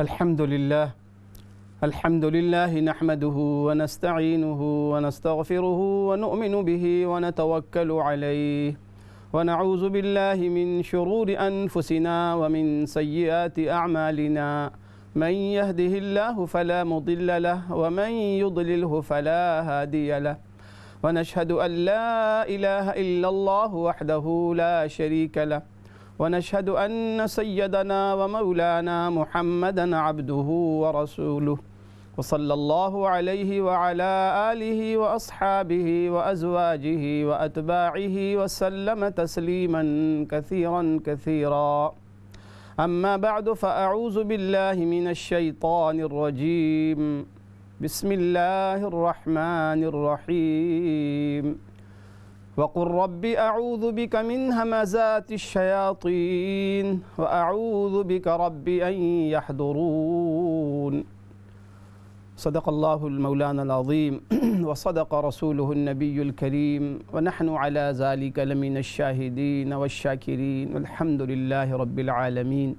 الحمد لله نحمده ونستعينه ونستغفره ونؤمن به ونتوكل عليه ونعوذ بالله من شرور أنفسنا ومن سيئات أعمالنا من يهده الله فلا مضل له ومن يضلله فلا هادي له ونشهد أن لا إله إلا الله وحده لا شريك له ونشهد أن سيدنا ومولانا محمدا عبده ورسوله وصلى الله عليه وعلى آله وأصحابه وأزواجه وأتباعه وسلم تسليما كثيرا أما بعد فأعوذ بالله من الشيطان الرجيم بسم الله الرحمن الرحيم وقل رب أعوذ بك من همزات الشياطين وأعوذ بك رب أن يحضرون صدق الله المولانا العظيم وصدق رسوله النبي الكريم ونحن على ذلك لمن الشاهدين والشاكرين والحمد لله رب العالمين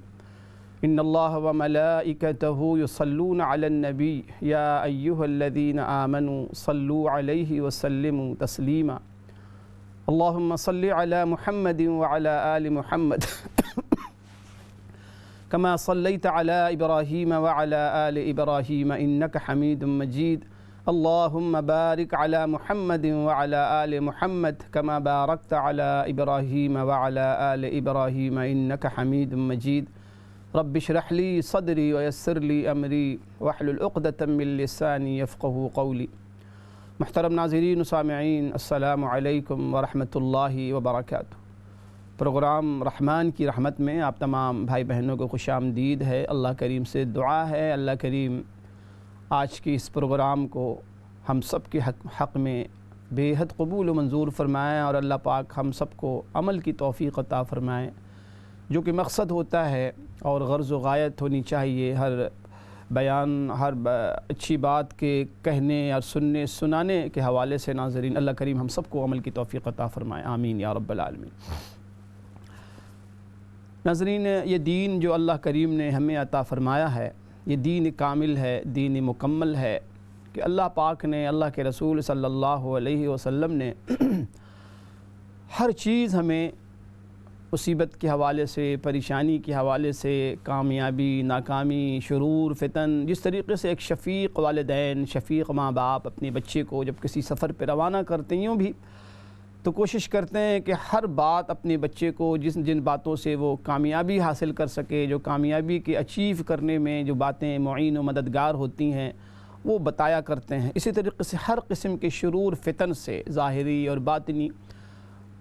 إن الله وملائكته يصلون على النبي يا أيها الذين آمنوا صلوا عليه وسلموا تسليما اللهم صل على محمد وعلى آل محمد كما صليت على إبراهيم وعلى آل إبراهيم إنك حميد مجيد اللهم بارك على محمد وعلى آل محمد كما باركت على إبراهيم وعلى آل إبراهيم إنك حميد مجيد رب اشرح لي صدري ويسر لي أمري واحلل عقدة من لساني يفقهوا قولي محترم ناظرین و سامعین السلام علیکم ورحمۃ اللہ وبرکاتہ۔ پروگرام رحمان کی رحمت میں آپ تمام بھائی بہنوں کو خوش آمدید ہے۔ اللہ کریم سے دعا ہے اللہ کریم آج کی اس پروگرام کو ہم سب کے حق میں بے حد قبول و منظور فرمائیں اور اللہ پاک ہم سب کو عمل کی توفیق عطا فرمائیں، جو کہ مقصد ہوتا ہے اور غرض و غایت ہونی چاہیے ہر بیان، ہر اچھی بات کے کہنے اور سنانے کے حوالے سے۔ ناظرین اللہ کریم ہم سب کو عمل کی توفیق عطا فرمائے، آمین یا رب العالمین۔ ناظرین یہ دین جو اللہ کریم نے ہمیں عطا فرمایا ہے یہ دین کامل ہے، دین مکمل ہے کہ اللہ پاک نے، اللہ کے رسول صلی اللہ علیہ وسلم نے ہر چیز ہمیں مصیبت کے حوالے سے، پریشانی کے حوالے سے، کامیابی، ناکامی، شرور، فتن، جس طریقے سے ایک شفیق والدین، شفیق ماں باپ اپنے بچے کو جب کسی سفر پہ روانہ کرتے ہیں یوں بھی تو کوشش کرتے ہیں کہ ہر بات اپنے بچے کو جن باتوں سے وہ کامیابی حاصل کر سکے، جو کامیابی کے اچیو کرنے میں جو باتیں معین و مددگار ہوتی ہیں وہ بتایا کرتے ہیں۔ اسی طریقے سے ہر قسم کے شرور فتن سے، ظاہری اور باطنی،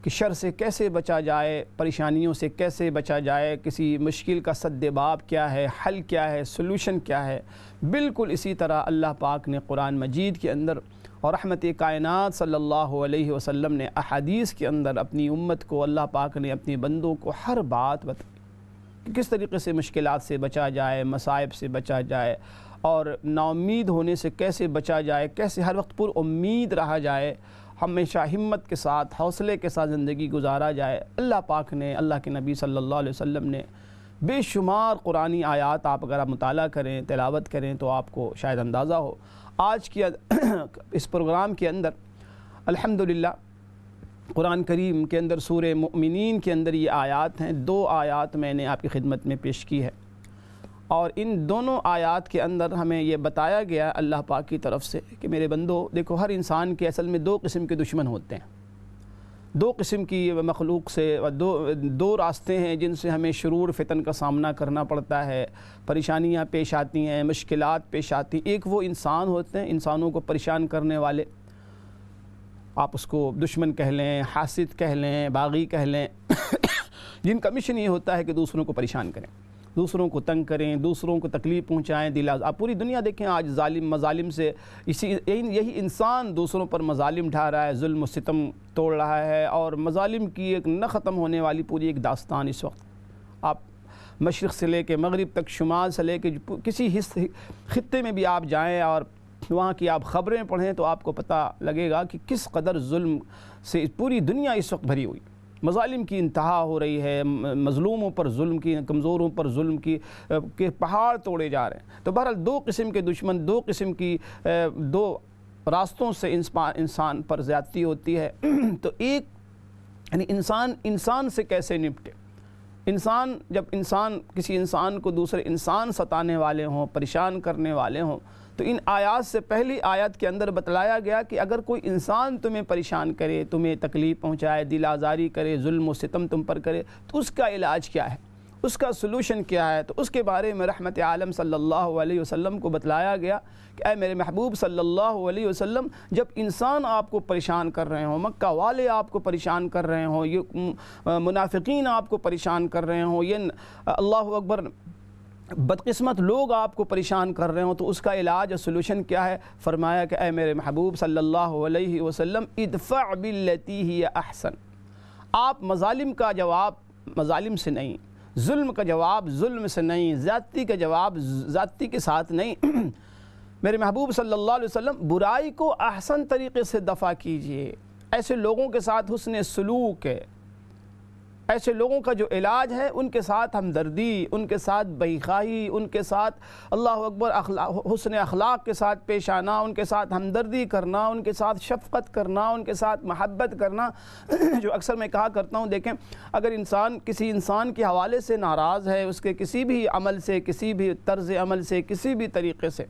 کہ شر سے کیسے بچا جائے، پریشانیوں سے کیسے بچا جائے، کسی مشکل کا سد باب کیا ہے، حل کیا ہے، سلوشن کیا ہے، بالکل اسی طرح اللہ پاک نے قرآن مجید کے اندر اور رحمت کائنات صلی اللہ علیہ وسلم نے احادیث کے اندر اپنی امت کو، اللہ پاک نے اپنے بندوں کو ہر بات بتائی کہ کس طریقے سے مشکلات سے بچا جائے، مصائب سے بچا جائے اور نا امید ہونے سے کیسے بچا جائے، کیسے ہر وقت پر امید رہا جائے، ہمیشہ ہمت کے ساتھ، حوصلے کے ساتھ زندگی گزارا جائے۔ اللہ پاک نے، اللہ کے نبی صلی اللہ علیہ وسلم نے بے شمار قرآنی آیات آپ اگر آپ مطالعہ کریں، تلاوت کریں تو آپ کو شاید اندازہ ہو۔ آج کی اس پروگرام کے اندر الحمدللہ قرآن کریم کے اندر سورہ مؤمنین کے اندر یہ آیات ہیں، 2 آیات میں نے آپ کی خدمت میں پیش کی ہے، اور ان دونوں آیات کے اندر ہمیں یہ بتایا گیا اللہ پاک کی طرف سے کہ میرے بندو دیکھو، ہر انسان کے اصل میں 2 قسم کے دشمن ہوتے ہیں، 2 قسم کی مخلوق سے، دو راستے ہیں جن سے ہمیں شرور فتن کا سامنا کرنا پڑتا ہے، پریشانیاں پیش آتی ہیں، مشکلات پیش آتی ہیں۔ ایک وہ انسان ہوتے ہیں، انسانوں کو پریشان کرنے والے، آپ اس کو دشمن کہہ لیں، حاسد کہہ لیں، باغی کہہ لیں جن کا مشن یہ ہوتا ہے کہ دوسروں کو پریشان کریں، دوسروں کو تنگ کریں، دوسروں کو تکلیف پہنچائیں۔ آپ پوری دنیا دیکھیں آج مظالم سے یہی انسان دوسروں پر مظالم ڈھا رہا ہے، ظلم و ستم توڑ رہا ہے، اور مظالم کی ایک نہ ختم ہونے والی پوری ایک داستان اس وقت آپ مشرق سے لے کے مغرب تک، شمال سے لے کے کسی خطے میں بھی آپ جائیں اور وہاں کی آپ خبریں پڑھیں تو آپ کو پتہ لگے گا کہ کس قدر ظلم سے پوری دنیا اس وقت بھری ہوئی۔ مظالم کی انتہا ہو رہی ہے، مظلوموں پر ظلم کی، کمزوروں پر ظلم کی کے پہاڑ توڑے جا رہے ہیں۔ تو بہرحال دو قسم کے دشمن، دو قسم کی دو راستوں سے انسان پر زیادتی ہوتی ہے۔ تو ایک یعنی انسان سے کیسے نپٹے؟ جب کسی انسان کو دوسرے انسان ستانے والے ہوں، پریشان کرنے والے ہوں، تو ان آیات سے پہلی آیت کے اندر بتلایا گیا کہ اگر کوئی انسان تمہیں پریشان کرے، تمہیں تکلیف پہنچائے، دل آزاری کرے، ظلم و ستم تم پر کرے، تو اس کا علاج کیا ہے، اس کا سلوشن کیا ہے؟ تو اس کے بارے میں رحمت عالم صلی اللہ علیہ وسلم کو بتلایا گیا کہ اے میرے محبوب صلی اللہ علیہ وسلم، جب انسان آپ کو پریشان کر رہے ہوں، مکہ والے آپ کو پریشان کر رہے ہوں، یہ منافقین آپ کو پریشان کر رہے ہوں، یہ اللہ اکبر بدقسمت لوگ آپ کو پریشان کر رہے ہوں، تو اس کا علاج اور سلوشن کیا ہے؟ فرمایا کہ اے میرے محبوب صلی اللہ علیہ وسلم ادفع باللتی ہی احسن، آپ مظالم کا جواب مظالم سے نہیں، ظلم کا جواب ظلم سے نہیں، زیادتی کا جواب زیادتی کے ساتھ نہیں، میرے محبوب صلی اللہ علیہ وسلم برائی کو احسن طریقے سے دفع کیجئے۔ ایسے لوگوں کے ساتھ حسن سلوک ہے، ایسے لوگوں کا جو علاج ہے ان کے ساتھ ہمدردی، ان کے ساتھ بخواہی، ان کے ساتھ اللہ اکبر حسن اخلاق کے ساتھ پیش آنا، ان کے ساتھ ہمدردی کرنا، ان کے ساتھ شفقت کرنا، ان کے ساتھ محبت کرنا۔ جو اکثر میں کہا کرتا ہوں، دیکھیں اگر انسان کسی انسان کے حوالے سے ناراض ہے، اس کے کسی بھی عمل سے، کسی بھی طرز عمل سے، کسی بھی طریقے سے،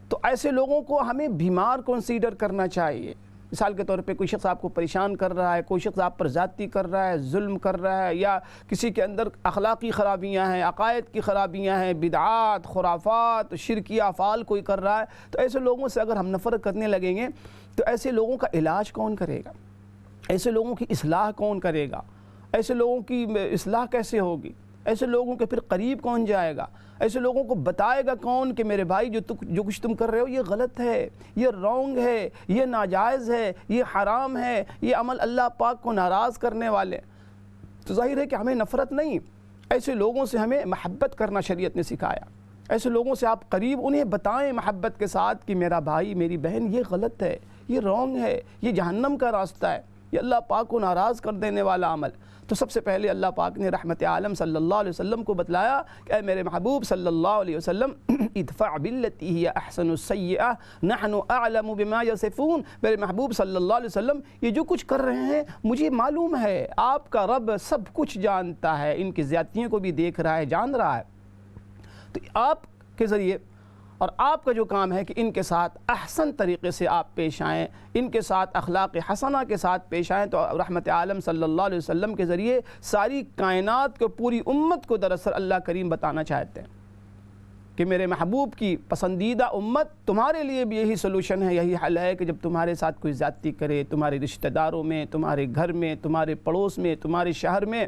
تو ایسے لوگوں کو ہمیں بیمار کنسیڈر کرنا چاہیے۔ مثال کے طور پہ کوئی شخص آپ کو پریشان کر رہا ہے، کوئی شخص آپ پر زیادتی کر رہا ہے، ظلم کر رہا ہے، یا کسی کے اندر اخلاقی خرابیاں ہیں، عقائد کی خرابیاں ہیں، بدعات، خرافات، شرکی افعال کوئی کر رہا ہے، تو ایسے لوگوں سے اگر ہم نفرت کرنے لگیں گے تو ایسے لوگوں کا علاج کون کرے گا؟ ایسے لوگوں کی اصلاح کون کرے گا؟ ایسے لوگوں کی اصلاح کیسے ہوگی؟ ایسے لوگوں کے پھر قریب کون جائے گا؟ ایسے لوگوں کو بتائے گا کون کہ میرے بھائی جو کچھ تم کر رہے ہو یہ غلط ہے، یہ رونگ ہے، یہ ناجائز ہے، یہ حرام ہے، یہ عمل اللہ پاک کو ناراض کرنے والے؟ تو ظاہر ہے کہ ہمیں نفرت نہیں، ایسے لوگوں سے ہمیں محبت کرنا شریعت نے سکھایا۔ ایسے لوگوں سے آپ قریب انہیں بتائیں محبت کے ساتھ کہ میرا بھائی، میری بہن، یہ غلط ہے، یہ رونگ ہے، یہ جہنم کا راستہ ہے، یہ اللہ پاک کو ناراض کر دینے والا عمل۔ تو سب سے پہلے اللہ پاک نے رحمت عالم صلی اللہ علیہ وسلم کو بتلایا کہ اے میرے محبوب صلی اللہ علیہ وسلم ادفع باللتی ہی احسن السیئہ نحن اعلم بما یصفون، میرے محبوب صلی اللہ علیہ وسلم یہ جو کچھ کر رہے ہیں مجھے معلوم ہے، آپ کا رب سب کچھ جانتا ہے، ان کی زیادتیوں کو بھی دیکھ رہا ہے، جان رہا ہے۔ تو آپ کے ذریعے اور آپ کا جو کام ہے کہ ان کے ساتھ احسن طریقے سے آپ پیش آئیں، ان کے ساتھ اخلاق حسنہ کے ساتھ پیش آئیں۔ تو رحمت عالم صلی اللہ علیہ وسلم کے ذریعے ساری کائنات کو، پوری امت کو دراصل اللہ کریم بتانا چاہتے ہیں کہ میرے محبوب کی پسندیدہ امت، تمہارے لیے بھی یہی سلوشن ہے، یہی حل ہے کہ جب تمہارے ساتھ کوئی زیادتی کرے، تمہارے رشتہ داروں میں، تمہارے گھر میں، تمہارے پڑوس میں، تمہارے شہر میں،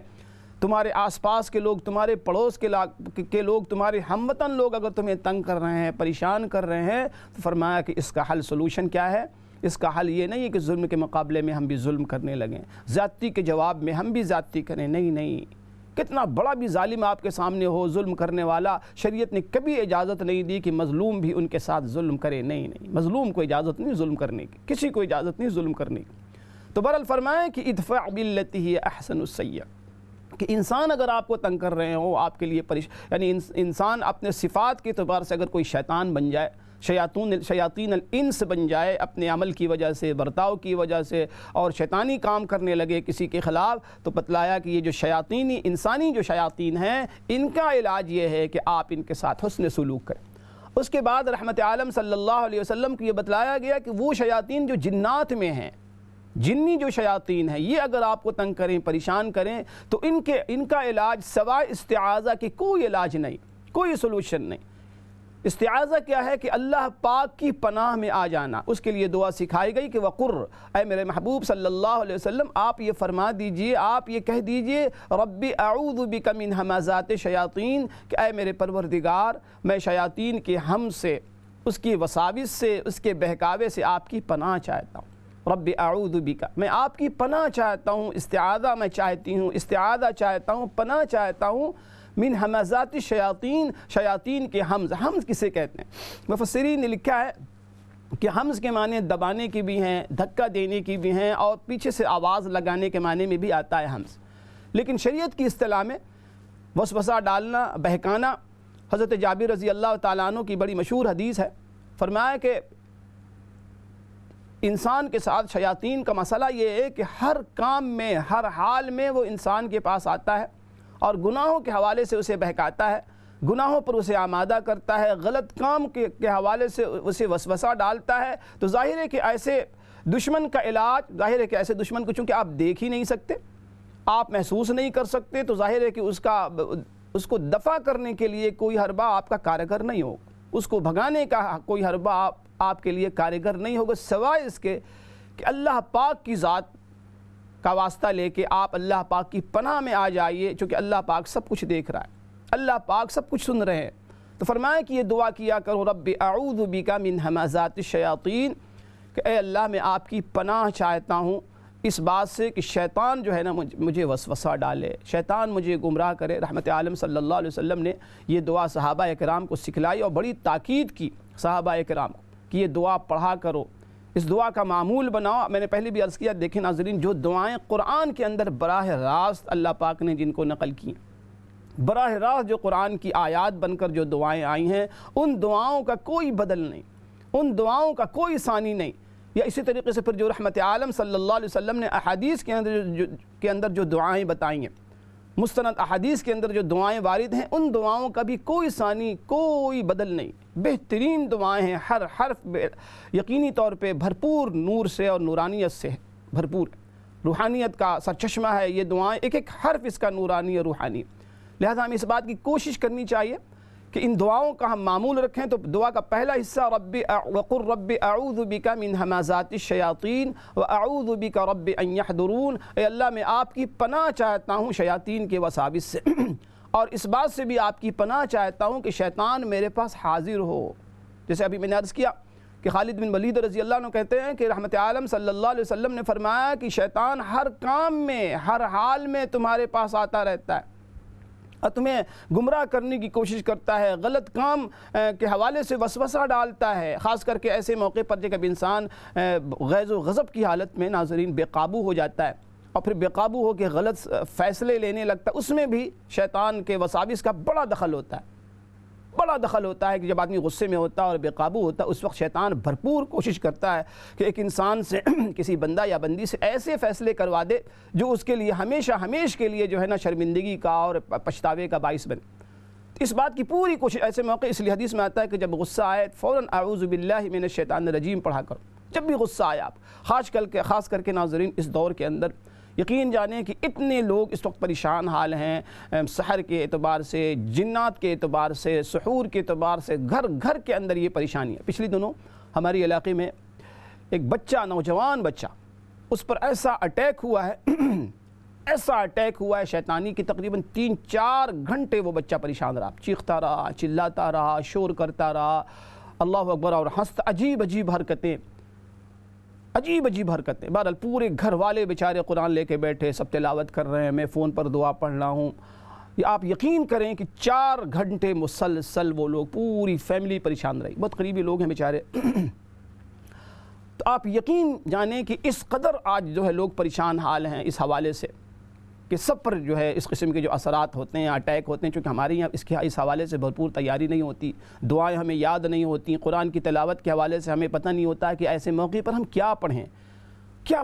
تمہارے آس پاس کے لوگ، تمہارے پڑوس کے لوگ، تمہارے ہم وطن لوگ اگر تمہیں تنگ کر رہے ہیں، پریشان کر رہے ہیں، تو فرمایا کہ اس کا حل، سلوشن کیا ہے؟ اس کا حل یہ نہیں ہے کہ ظلم کے مقابلے میں ہم بھی ظلم کرنے لگیں، زیادتی کے جواب میں ہم بھی زیادتی کریں، نہیں۔ کتنا بڑا بھی ظالم آپ کے سامنے ہو، ظلم کرنے والا، شریعت نے کبھی اجازت نہیں دی کہ مظلوم بھی ان کے ساتھ ظلم کرے، نہیں، مظلوم کو اجازت نہیں ظلم کرنے کی، کسی کو اجازت نہیں ظلم کرنے کی۔ تو بہرحال فرمایا کہ ادفع باللتی ہی احسن السیئہ، کہ انسان اگر آپ کو تنگ کر رہے ہوں، آپ کے لیے یعنی انسان اپنے صفات کے اعتبار سے اگر کوئی شیطان بن جائے، شیاطین الانس بن جائے اپنے عمل کی وجہ سے، برتاؤ کی وجہ سے، اور شیطانی کام کرنے لگے کسی کے خلاف، تو بتلایا کہ یہ جو انسانی جو شیاطین ہیں، ان کا علاج یہ ہے کہ آپ ان کے ساتھ حسن سلوک کریں۔ اس کے بعد رحمت عالم صلی اللہ علیہ وسلم کو یہ بتلایا گیا کہ وہ شیاطین جو جنات میں ہیں، جنی جو شیاطین ہیں، یہ اگر آپ کو تنگ کریں، پریشان کریں، تو ان کا علاج سوائے استعاذہ کے کوئی علاج نہیں، کوئی سلوشن نہیں۔ استعاذہ کیا ہے کہ اللہ پاک کی پناہ میں آ جانا، اس کے لیے دعا سکھائی گئی کہ وقر، اے میرے محبوب صلی اللہ علیہ وسلم آپ یہ فرما دیجئے، آپ یہ کہہ دیجئے ربی اعوذ بک من ہمزات شیاطین، کہ اے میرے پروردگار میں شیاطین کے ہم سے، اس کی وساوس سے، اس کے بہکاوے سے آپ کی پناہ چاہتا ہوں۔ رب اعوذ بک، میں آپ کی پناہ چاہتا ہوں، استعاذہ میں چاہتی ہوں، استعاذہ چاہتا ہوں، پناہ چاہتا ہوں، من ہمزات شیاطین، شیاطین کے حمز کسے کہتے ہیں؟ مفسرین نے لکھا ہے کہ حمز کے معنی دبانے کی بھی ہیں، دھکا دینے کی بھی ہیں، اور پیچھے سے آواز لگانے کے معنی میں بھی آتا ہے حمز۔ لیکن شریعت کی اصطلاح میں وسوسہ ڈالنا، بہکانا، حضرت جابر رضی اللہ تعالیٰ عنہ کی بڑی مشہور حدیث ہے، فرمایا کہ انسان کے ساتھ شیاطین کا مسئلہ یہ ہے کہ ہر کام میں، ہر حال میں وہ انسان کے پاس آتا ہے اور گناہوں کے حوالے سے اسے بہکاتا ہے، گناہوں پر اسے آمادہ کرتا ہے، غلط کام کے حوالے سے اسے وسوسہ ڈالتا ہے۔ تو ظاہر ہے کہ ایسے دشمن کا علاج، ظاہر ہے کہ ایسے دشمن کو چونکہ آپ دیکھ ہی نہیں سکتے، آپ محسوس نہیں کر سکتے، تو ظاہر ہے کہ اس کو دفع کرنے کے لیے کوئی حربہ آپ کا کارگر نہیں ہوگا، اس کو بھگانے کا کوئی حربہ آپ کے لیے کارگر نہیں ہوگا، سوائے اس کے کہ اللہ پاک کی ذات کا واسطہ لے کے آپ اللہ پاک کی پناہ میں آ جائیے، چونکہ اللہ پاک سب کچھ دیکھ رہا ہے، اللہ پاک سب کچھ سن رہے ہیں۔ تو فرمایا کہ یہ دعا کیا کرو، رب اعوذ بک من ہمزات الشیاطین، کہ اے اللہ میں آپ کی پناہ چاہتا ہوں اس بات سے کہ شیطان جو ہے نا مجھے وسوسہ ڈالے، شیطان مجھے گمراہ کرے۔ رحمت عالم صلی اللہ علیہ وسلم نے یہ دعا صحابہ اکرام کو سکھلائی اور بڑی تاکید کی صحابہ اکرام کو کہ یہ دعا پڑھا کرو، اس دعا کا معمول بناؤ۔ میں نے پہلے بھی عرض کیا، دیکھیں ناظرین، جو دعائیں قرآن کے اندر براہ راست اللہ پاک نے جن کو نقل کی، براہ راست جو قرآن کی آیات بن کر جو دعائیں آئی ہیں، ان دعاؤں کا کوئی بدل نہیں، ان دعاؤں کا کوئی ثانی نہیں۔ یا اسی طریقے سے پھر جو رحمت عالم صلی اللہ علیہ وسلم نے احادیث کے اندر جو دعائیں بتائی ہیں، مستند احادیث کے اندر جو دعائیں وارد ہیں، ان دعاؤں کا بھی کوئی ثانی، کوئی بدل نہیں، بہترین دعائیں ہیں، ہر حرف یقینی طور پہ بھرپور نور سے اور نورانیت سے بھرپور، روحانیت کا سرچشمہ ہے یہ دعائیں، ایک ایک حرف اس کا نورانی اور روحانی۔ لہذا ہمیں اس بات کی کوشش کرنی چاہیے کہ ان دعاؤں کا ہم معمول رکھیں۔ تو دعا کا پہلا حصہ وقل رب اعوذ بک من ہمزات الشیاطین واعوذ بک رب ان یحضرون، اے اللہ میں آپ کی پناہ چاہتا ہوں شیاطین کے وساوس سے، اور اس بات سے بھی آپ کی پناہ چاہتا ہوں کہ شیطان میرے پاس حاضر ہو۔ جیسے ابھی میں نے عرض کیا کہ خالد بن ولید رضی اللہ عنہ کہتے ہیں کہ رحمت عالم صلی اللہ علیہ وسلم نے فرمایا کہ شیطان ہر کام میں، ہر حال میں تمہارے پاس آتا رہتا ہے اور تمہیں گمراہ کرنے کی کوشش کرتا ہے، غلط کام کے حوالے سے وسوسہ ڈالتا ہے، خاص کر کے ایسے موقع پر جب انسان غیظ و غضب کی حالت میں ناظرین بے قابو ہو جاتا ہے اور پھر بے قابو ہو کے غلط فیصلے لینے لگتا ہے، اس میں بھی شیطان کے وساوس کا بڑا دخل ہوتا ہے، بڑا دخل ہوتا ہے کہ جب آدمی غصے میں ہوتا ہے اور بے قابو ہوتا ہے، اس وقت شیطان بھرپور کوشش کرتا ہے کہ ایک انسان سے، کسی بندہ یا بندی سے ایسے فیصلے کروا دے جو اس کے لیے ہمیشہ کے لیے جو ہے نا شرمندگی کا اور پچھتاوے کا باعث بنے۔ اس بات کی پوری کوشش، ایسے موقع اس لیے حدیث میں آتا ہے کہ جب غصہ آئے فوراً اعوذ باللہ من الشیطان الرجیم پڑھا کرو، جب بھی غصہ آئے آپ، خاص کر کے ناظرین اس دور کے اندر یقین جانیں کہ اتنے لوگ اس وقت پریشان حال ہیں، سحر کے اعتبار سے، جنات کے اعتبار سے، سحور کے اعتبار سے، گھر کے اندر یہ پریشانی ہے۔ پچھلی دنوں ہمارے علاقے میں ایک بچہ، نوجوان بچہ، اس پر ایسا اٹیک ہوا ہے ایسا اٹیک ہوا ہے شیطانی کی، تقریباً 3-4 گھنٹے وہ بچہ پریشان رہا، چیختا رہا، چلاتا رہا، شور کرتا رہا، اللہ اکبر، اور ہنستا، عجیب حرکتیں، بہرحال پورے گھر والے بیچارے قرآن لے کے بیٹھے، سب تلاوت کر رہے ہیں، میں فون پر دعا پڑھ رہا ہوں۔ آپ یقین کریں کہ 4 گھنٹے مسلسل وہ لوگ، پوری فیملی پریشان رہی، بہت قریبی لوگ ہیں بیچارے۔ تو آپ یقین جانیں کہ اس قدر آج جو ہے لوگ پریشان حال ہیں اس حوالے سے کہ سب پر جو ہے اس قسم کے جو اثرات ہوتے ہیں، اٹیک ہوتے ہیں، چونکہ ہمارے یہاں اس حوالے سے بھرپور تیاری نہیں ہوتی، دعائیں ہمیں یاد نہیں ہوتی، قرآن کی تلاوت کے حوالے سے ہمیں پتہ نہیں ہوتا کہ ایسے موقع پر ہم کیا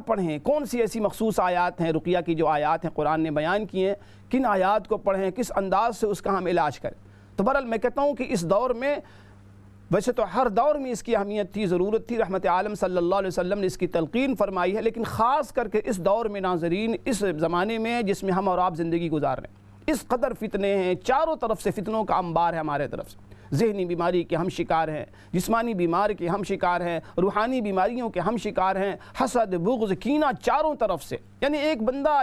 پڑھیں، کون سی ایسی مخصوص آیات ہیں، رقیہ کی جو آیات ہیں قرآن نے بیان کی ہیں، کن آیات کو پڑھیں، کس انداز سے اس کا ہم علاج کریں۔ تو بہرحال میں کہتا ہوں کہ اس دور میں، ویسے تو ہر دور میں اس کی اہمیت تھی، ضرورت تھی، رحمت عالم صلی اللہ علیہ وسلم نے اس کی تلقین فرمائی ہے، لیکن خاص کر کے اس دور میں ناظرین، اس زمانے میں جس میں ہم اور آپ زندگی گزار رہے ہیں، اس قدر فتنے ہیں، چاروں طرف سے فتنوں کا انبار ہے ہمارے طرف سے، ذہنی بیماری کے ہم شکار ہیں، جسمانی بیمار کے ہم شکار ہیں، روحانی بیماریوں کے ہم شکار ہیں، حسد، بغض، کینہ چاروں طرف سے، یعنی ایک بندہ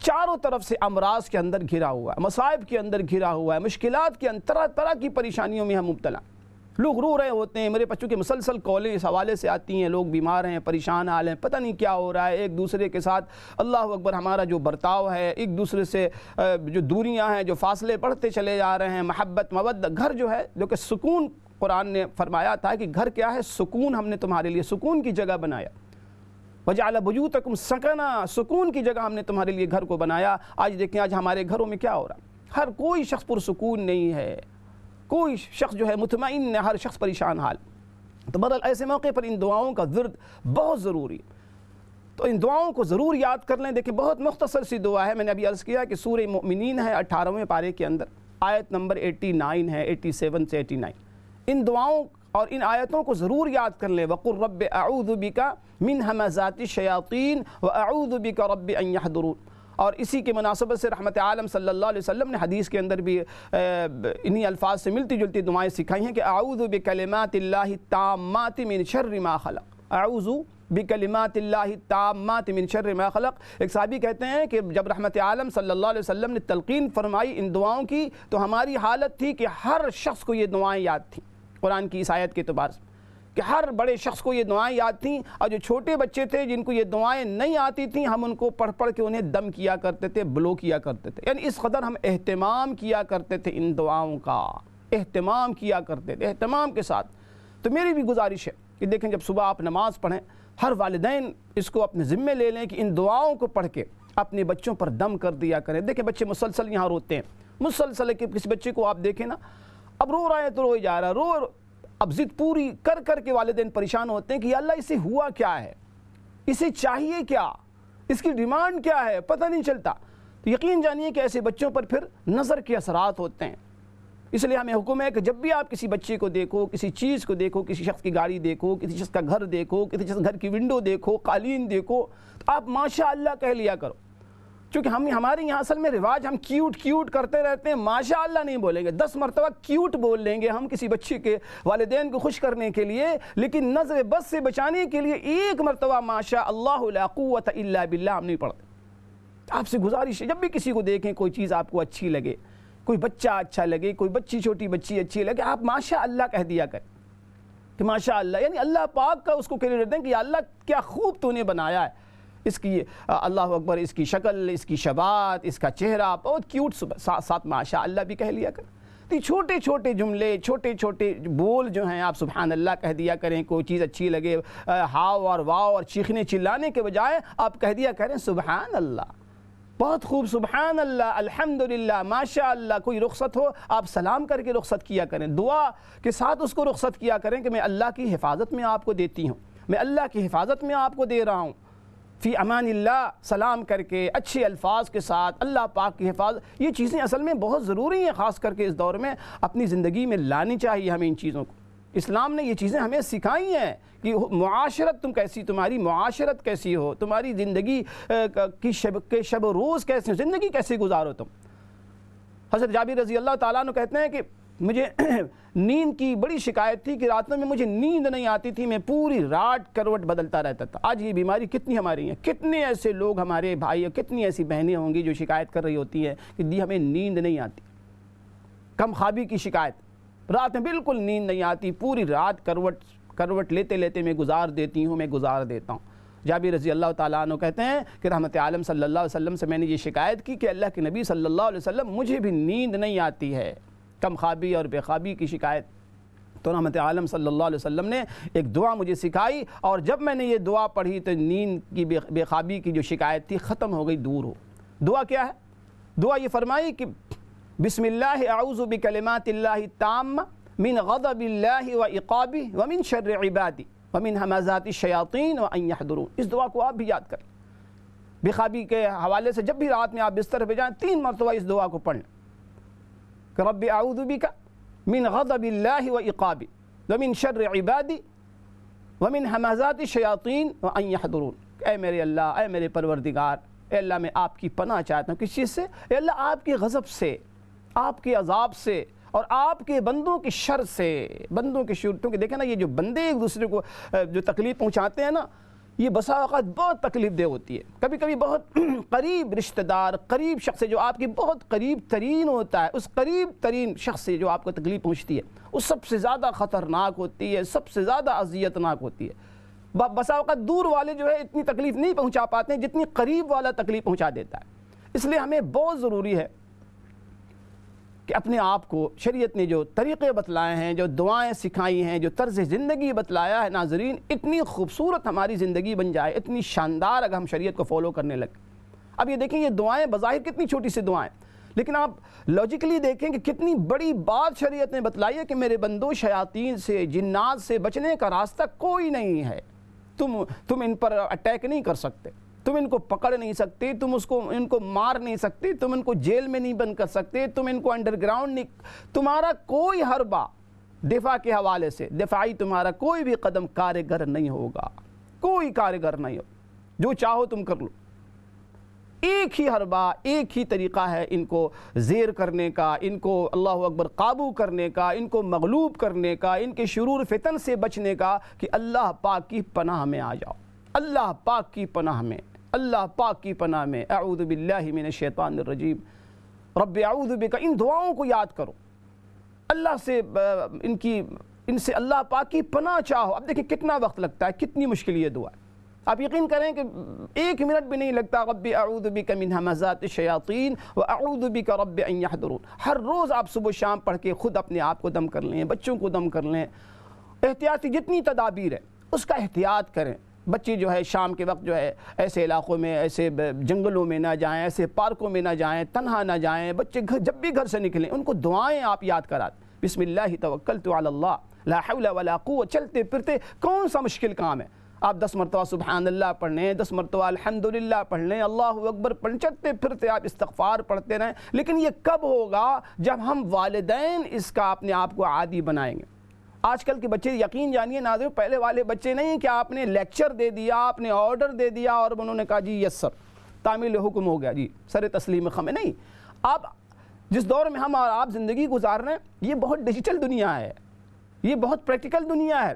چاروں طرف سے امراض کے اندر گھرا ہوا ہے، مصائب کے اندر گھرا ہوا ہے، مشکلات کے اندر طرح کی پریشانیوں میں ہم مبتلا، لوگ رو رہے ہوتے ہیں، میرے بچوں کے مسلسل کالیں اس حوالے سے آتی ہیں، لوگ بیمار ہیں، پریشان حال ہیں، پتہ نہیں کیا ہو رہا ہے، ایک دوسرے کے ساتھ اللہ اکبر ہمارا جو برتاؤ ہے، ایک دوسرے سے جو دوریاں ہیں، جو فاصلے بڑھتے چلے جا رہے ہیں، محبت، مودت، گھر جو ہے جو کہ سکون قرآن نے فرمایا تھا کہ گھر کیا ہے؟ سکون، ہم نے تمہارے لیے سکون کی جگہ بنایا۔ وَجَعَلَ بُيُوتَكُمْ سَكَنًا، سکون کی جگہ ہم نے تمہارے لیے گھر کو بنایا۔ آج دیکھیں آج ہمارے گھروں میں کیا ہو رہا ہے؟ ہر کوئی شخص پرسکون نہیں ہے، کوئی شخص جو ہے مطمئن ہے، ہر شخص پریشان حال۔ تو بہرحال ایسے موقع پر ان دعاؤں کا ورد بہت ضروری ہے، تو ان دعاؤں کو ضرور یاد کر لیں۔ دیکھیں بہت مختصر سی دعا ہے، میں نے ابھی عرض کیا کہ سورہ مومنین ہے 18ویں پارے کے اندر، آیت نمبر 89 ہے، 87 سے 89۔ ان دعاؤں اور ان آیتوں کو ضرور یاد کر لیں۔ وَقُلْ رَبِّ أَعُوذُ بِكَ مِنْ هَمَزَاتِ الشَّيَاطِينِ وَأَعُوذُ بِكَ رَبِّ أَنْ يَحْضُرُونِ۔ اور اسی کے مناسبت سے رحمت عالم صلی اللہ علیہ وسلم نے حدیث کے اندر بھی انہی الفاظ سے ملتی جلتی دعائیں سکھائی ہیں کہ اعوذ بکلمات اللہ التامات من شر ما خلق، اعوذ بکلمات اللہ التامات من شر ما خلق۔ ایک صحابی کہتے ہیں کہ جب رحمت عالم صلی اللہ علیہ وسلم نے تلقین فرمائی ان دعاؤں کی تو ہماری حالت تھی کہ ہر شخص کو یہ دعائیں یاد تھیں، قرآن کی اس آیت کے اعتبار سے کہ ہر بڑے شخص کو یہ دعائیں یاد تھیں، اور جو چھوٹے بچے تھے جن کو یہ دعائیں نہیں آتی تھیں ہم ان کو پڑھ پڑھ کے انہیں دم کیا کرتے تھے، بلو کیا کرتے تھے، یعنی اس قدر ہم اہتمام کیا کرتے تھے ان دعاؤں کا، اہتمام کیا کرتے تھے اہتمام کے ساتھ۔ تو میری بھی گزارش ہے کہ دیکھیں جب صبح آپ نماز پڑھیں، ہر والدین اس کو اپنے ذمے لے لیں کہ ان دعاؤں کو پڑھ کے اپنے بچوں پر دم کر دیا کریں۔ دیکھیں بچے مسلسل یہاں روتے ہیں، مسلسل کسی بچے کو آپ دیکھیں نا، اب رو رہا ہے تو روئی جا رہا ہے، اب ضد پوری کر کر کے والدین پریشان ہوتے ہیں کہ یا اللہ اسے ہوا کیا ہے، اسے چاہیے کیا، اس کی ڈیمانڈ کیا ہے، پتہ نہیں چلتا۔ تو یقین جانیے کہ ایسے بچوں پر پھر نظر کے اثرات ہوتے ہیں۔ اس لیے ہمیں حکم ہے کہ جب بھی آپ کسی بچے کو دیکھو، کسی چیز کو دیکھو، کسی شخص کی گاڑی دیکھو، کسی شخص کا گھر دیکھو، کسی شخص گھر کی ونڈو دیکھو، قالین دیکھو، تو آپ ماشاء اللہ کہہ لیا کرو۔ چونکہ ہمارے یہاں اصل میں رواج ہم کیوٹ کرتے رہتے ہیں، ماشاء اللہ نہیں بولیں گے، 10 مرتبہ کیوٹ بول لیں گے ہم کسی بچے کے والدین کو خوش کرنے کے لیے، لیکن نظر بد سے بچانے کے لیے ایک مرتبہ ماشاء اللہ لا قوت الا باللہ ہم نہیں پڑھتے۔ آپ سے گزارش ہے جب بھی کسی کو دیکھیں، کوئی چیز آپ کو اچھی لگے، کوئی بچہ اچھا لگے، کوئی بچی چھوٹی بچی اچھی لگے، آپ ماشاء اللہ کہہ دیا کریں کہ ماشاء اللہ، یعنی اللہ پاک کا اس کو کریڈٹ دیں کہ یا اللہ کیا خوب تو نے بنایا ہے، اس کی اللہ اکبر، اس کی شکل، اس کی شبات، اس کا چہرہ بہت کیوٹ، ساتھ ماشاء اللہ بھی کہہ لیا کریں۔ تو چھوٹے چھوٹے جملے، چھوٹے چھوٹے بول جو ہیں آپ سبحان اللہ کہہ دیا کریں۔ کوئی چیز اچھی لگے، ہاؤ اور واؤ اور چیخنے چلانے کے بجائے آپ کہہ دیا کریں سبحان اللہ، بہت خوب، سبحان اللہ، الحمدللہ، ماشاء اللہ۔ کوئی رخصت ہو آپ سلام کر کے رخصت کیا کریں، دعا کے ساتھ اس کو رخصت کیا کریں کہ میں اللہ کی حفاظت میں آپ کو دیتی ہوں، میں اللہ کی حفاظت میں آپ کو دے رہا ہوں، فی امان اللہ، سلام کر کے اچھے الفاظ کے ساتھ اللہ پاک کی حفاظت۔ یہ چیزیں اصل میں بہت ضروری ہیں، خاص کر کے اس دور میں اپنی زندگی میں لانی چاہیے ہمیں ان چیزوں کو۔ اسلام نے یہ چیزیں ہمیں سکھائی ہیں کہ معاشرت تمہاری معاشرت کیسی ہو، تمہاری زندگی کی شب و روز کیسے ہو، زندگی کیسے گزارو تم۔ حضرت جابر رضی اللہ تعالیٰ عنہ کہتے ہیں کہ مجھے نیند کی بڑی شکایت تھی کہ راتوں میں مجھے نیند نہیں آتی تھی، میں پوری رات کروٹ بدلتا رہتا تھا۔ آج یہ بیماری کتنی ہماری ہیں، کتنے ایسے لوگ ہمارے بھائی اور کتنی ایسی بہنیں ہوں گی جو شکایت کر رہی ہوتی ہیں کہ ہمیں نیند نہیں آتی، کم خوابی کی شکایت، رات میں بالکل نیند نہیں آتی، پوری رات کروٹ لیتے لیتے میں گزار دیتا ہوں۔ جابر رضی اللہ تعالیٰ عنہ کہتے ہیں کہ رحمت عالم صلی اللہ علیہ وسلم سے میں نے یہ شکایت کی کہ اللہ کے نبی صلی اللہ علیہ وسلم مجھے بھی نیند نہیں آتی ہے، کم خوابی اور بے خوابی کی شکایت۔ تو رحمت عالم صلی اللہ علیہ وسلم نے ایک دعا مجھے سکھائی، اور جب میں نے یہ دعا پڑھی تو نیند کی بے خوابی کی جو شکایت تھی ختم ہو گئی، دور ہو۔ دعا کیا ہے؟ دعا یہ فرمائی کہ بسم اللہ اعوذ بکلمات اللہ التامہ من غضب اللہ وعقابہ ومن شر عبادہ ومن ہمزات الشیاطین وان یحضرون۔ اس دعا کو آپ بھی یاد کریں، بے خوابی کے حوالے سے جب بھی رات میں آپ بستر پہ جائیں 3 مرتبہ اس دعا کو پڑھ لیں کہ رب اعوذ بک من غضب اللہ وعقابہ ومن شر عبادہ ومن ہمزات الشیاطین وان یحضرون۔ اے میرے اللہ، اے میرے پروردگار، اے اللہ میں آپ کی پناہ چاہتا ہوں کس چیز سے؟ اے اللہ آپ کے غضب سے، آپ کے عذاب سے، اور آپ کے بندوں کی شر سے، بندوں کی شرطوں کے۔ دیکھیں نا یہ جو بندے ایک دوسرے کو جو تکلیف پہنچاتے ہیں نا، یہ بسا اوقات بہت تکلیف دہ ہوتی ہے۔ کبھی کبھی بہت قریب رشتہ دار، قریب شخص سے جو آپ کی بہت قریب ترین ہوتا ہے، اس قریب ترین شخص سے جو آپ کو تکلیف پہنچتی ہے وہ سب سے زیادہ خطرناک ہوتی ہے، سب سے زیادہ اذیتناک ہوتی ہے۔ بسا اوقات دور والے جو ہے اتنی تکلیف نہیں پہنچا پاتے ہیں جتنی قریب والا تکلیف پہنچا دیتا ہے۔ اس لیے ہمیں بہت ضروری ہے کہ اپنے آپ کو شریعت نے جو طریقے بتلائے ہیں، جو دعائیں سکھائی ہیں، جو طرز زندگی بتلایا ہے ناظرین، اتنی خوبصورت ہماری زندگی بن جائے، اتنی شاندار اگر ہم شریعت کو فالو کرنے لگیں۔ اب یہ دیکھیں، یہ دعائیں بظاہر کتنی چھوٹی سی دعائیں، لیکن آپ لاجیکلی دیکھیں کہ کتنی بڑی بات شریعت نے بتلائی ہے کہ میرے بندو، شیاطین سے، جنات سے بچنے کا راستہ کوئی نہیں ہے۔ تم ان پر اٹیک نہیں کر سکتے، تم ان کو پکڑ نہیں سکتے، تم ان کو مار نہیں سکتے، تم ان کو جیل میں نہیں بند کر سکتے، تم ان کو انڈر گراؤنڈ نہیں، تمہارا کوئی حربہ دفاع کے حوالے سے، دفاعی تمہارا کوئی بھی قدم کارگر نہیں ہوگا، کوئی کارگر نہیں ہو، جو چاہو تم کر لو۔ ایک ہی حربہ، ایک ہی طریقہ ہے ان کو زیر کرنے کا، ان کو اللہ اکبر قابو کرنے کا، ان کو مغلوب کرنے کا، ان کے شرور فتن سے بچنے کا، کہ اللہ پاک کی پناہ میں آ جاؤ، اللہ پاک کی پناہ میں، اللہ پاک کی پناہ میں۔ اعوذ باللہ من الشیطان الرجیم، رب اعوذ بک، ان دعاؤں کو یاد کرو، اللہ سے ان سے اللہ پاک کی پناہ چاہو۔ اب دیکھیں کتنا وقت لگتا ہے، کتنی مشکل یہ دعا ہے، آپ یقین کریں کہ 1 منٹ بھی نہیں لگتا۔ رب اعوذ بک من ہمزات الشیاطین واعوذ بک رب ان یحضرون، ہر روز آپ صبح شام پڑھ کے خود اپنے آپ کو دم کر لیں، بچوں کو دم کر لیں۔ احتیاطی جتنی تدابیر ہے اس کا احتیاط کریں۔ بچے جو ہے شام کے وقت جو ہے ایسے علاقوں میں، ایسے جنگلوں میں نہ جائیں، ایسے پارکوں میں نہ جائیں، تنہا نہ جائیں۔ بچے جب بھی گھر سے نکلیں ان کو دعائیں آپ یاد کرات، بسم اللہ توکلت علی اللہ لا حول ولا قوت۔ چلتے پھرتے کون سا مشکل کام ہے، آپ 10 مرتبہ سبحان اللہ پڑھ لیں، 10 مرتبہ الحمدللہ پڑھ لیں، اللہ اکبر پڑھ لیں، چلتے پھرتے آپ استغفار پڑھتے رہیں۔ لیکن یہ کب ہوگا؟ جب ہم والدین اس کا اپنے آپ کو عادی بنائیں گے۔ آج کل کے بچے یقین جانیے ناظرین، پہلے والے بچے نہیں کہ آپ نے لیکچر دے دیا، آپ نے آرڈر دے دیا اور انہوں نے کہا جی یس سر، تعمیل حکم ہو گیا، جی سر تسلیم خم۔ نہیں، آپ جس دور میں ہم اور آپ زندگی گزار رہے ہیں یہ بہت ڈیجیٹل دنیا ہے، یہ بہت پریکٹیکل دنیا ہے۔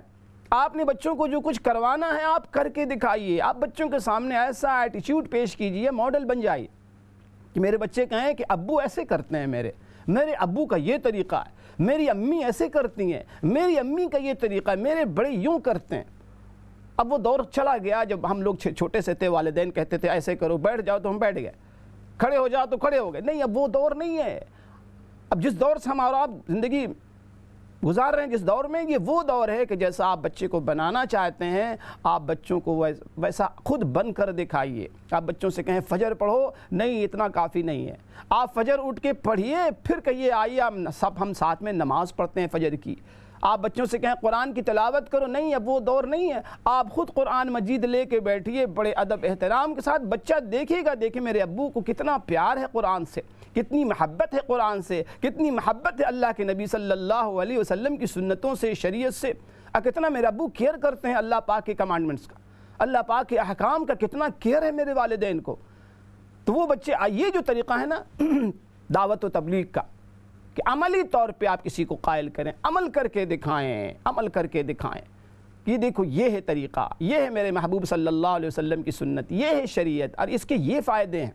آپ نے بچوں کو جو کچھ کروانا ہے آپ کر کے دکھائیے، آپ بچوں کے سامنے ایسا ایٹیچیوڈ پیش کیجئے، ماڈل بن جائیے کہ میرے بچے کہیں کہ ابو ایسے کرتے ہیں، میرے ابو کا یہ طریقہ ہے، میری امی ایسے کرتی ہیں، میری امی کا یہ طریقہ ہے، میرے بڑے یوں کرتے ہیں۔ اب وہ دور چلا گیا جب ہم لوگ چھوٹے سے تھے، والدین کہتے تھے ایسے کرو، بیٹھ جاؤ تو ہم بیٹھ گئے، کھڑے ہو جاؤ تو کھڑے ہو گئے۔ نہیں، اب وہ دور نہیں ہے۔ اب جس دور سے ہمارا آپ زندگی گزار رہے ہیں، جس دور میں، یہ وہ دور ہے کہ جیسا آپ بچے کو بنانا چاہتے ہیں آپ بچوں کو ویسا خود بن کر دکھائیے۔ آپ بچوں سے کہیں فجر پڑھو، نہیں اتنا کافی نہیں ہے، آپ فجر اٹھ کے پڑھیے، پھر کہیے آئیے ہم ساتھ میں نماز پڑھتے ہیں فجر کی۔ آپ بچوں سے کہیں قرآن کی تلاوت کرو، نہیں اب وہ دور نہیں ہے، آپ خود قرآن مجید لے کے بیٹھیے بڑے ادب احترام کے ساتھ۔ بچہ دیکھے گا، دیکھیں میرے ابو کو کتنا پیار ہے قرآن سے، کتنی محبت ہے قرآن سے، کتنی محبت ہے اللہ کے نبی صلی اللہ علیہ وسلم کی سنتوں سے، شریعت سے، کتنا میرے ابو کیئر کرتے ہیں اللہ پاک کے کمانڈمنٹس کا، اللہ پاک کے احکام کا کتنا کیئر ہے میرے والدین کو۔ تو وہ بچے، یہ جو طریقہ ہے نا دعوت و تبلیغ کا، کہ عملی طور پہ آپ کسی کو قائل کریں، عمل کر کے دکھائیں، عمل کر کے دکھائیں، یہ دیکھو یہ ہے طریقہ، یہ ہے میرے محبوب صلی اللہ علیہ وسلم کی سنت، یہ ہے شریعت، اور اس کے یہ فائدے ہیں۔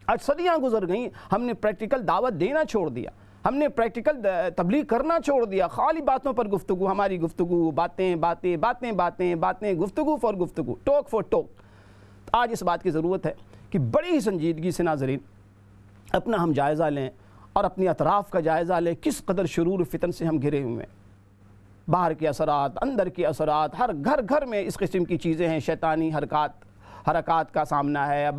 آج صدیاں گزر گئیں، ہم نے پریکٹیکل دعوت دینا چھوڑ دیا، ہم نے پریکٹیکل تبلیغ کرنا چھوڑ دیا، خالی باتوں پر گفتگو، ہماری گفتگو باتیں باتیں باتیں باتیں باتیں، گفتگو فار گفتگو، ٹاک فار ٹاک۔ آج اس بات کی ضرورت ہے کہ بڑی ہی سنجیدگی سے ناظرین اپنا ہم جائزہ لیں اور اپنی اطراف کا جائزہ لیں، کس قدر شرور و فتن سے ہم گھرے ہوئے ہیں۔ باہر کے اثرات، اندر کے اثرات، ہر گھر میں اس قسم کی چیزیں ہیں، شیطانی حرکات کا سامنا ہے،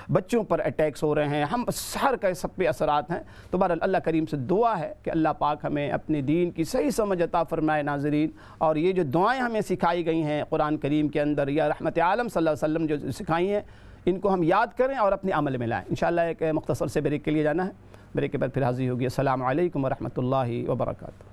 بچوں پر اٹیکس ہو رہے ہیں، ہم ہر کا سب پہ اثرات ہیں۔ تو بہرحال اللہ کریم سے دعا ہے کہ اللہ پاک ہمیں اپنے دین کی صحیح سمجھ عطا فرمائے ناظرین، اور یہ جو دعائیں ہمیں سکھائی گئی ہیں قرآن کریم کے اندر، یا رحمت عالم صلی اللہ علیہ وسلم جو سکھائی ہیں، ان کو ہم یاد کریں اور اپنے عمل میں لائیں۔ انشاءاللہ ایک مختصر سے بریک کے لیے جانا ہے، بریک کے بعد پھر حاضر ہوگی۔ السلام علیکم ورحمۃ اللہ وبرکاتہ۔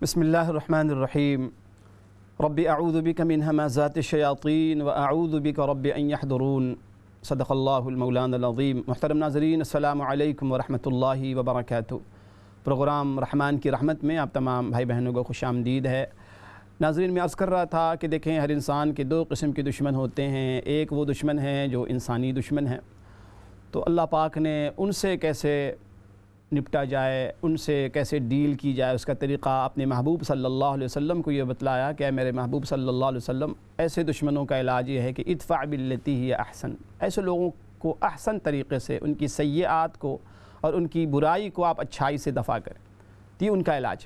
بسم اللہ الرحمن الرحیم، رب اعوذ بک من ہمزات الشیاطین واعوذ بک رب ان یحضرون، صدق اللہ المولانا العظیم۔ محترم ناظرین، السلام علیکم ورحمۃ اللہ وبرکاتہ۔ پروگرام رحمان کی رحمت میں آپ تمام بھائی بہنوں کو خوش آمدید ہے۔ ناظرین، میں عرض کر رہا تھا کہ دیکھیں ہر انسان کے 2 قسم کے دشمن ہوتے ہیں، ایک وہ دشمن ہیں جو انسانی دشمن ہیں، تو اللہ پاک نے ان سے کیسے نپٹا جائے، ان سے کیسے ڈیل کی جائے، اس کا طریقہ اپنے محبوب صلی اللہ علیہ وسلم کو یہ بتلایا کہ اے میرے محبوب صلی اللہ علیہ وسلم، ایسے دشمنوں کا علاج یہ ہے کہ ادفع باللتی ہی احسن، ایسے لوگوں کو احسن طریقے سے ان کی سیئات کو اور ان کی برائی کو آپ اچھائی سے دفع کریں، یہ ان کا علاج۔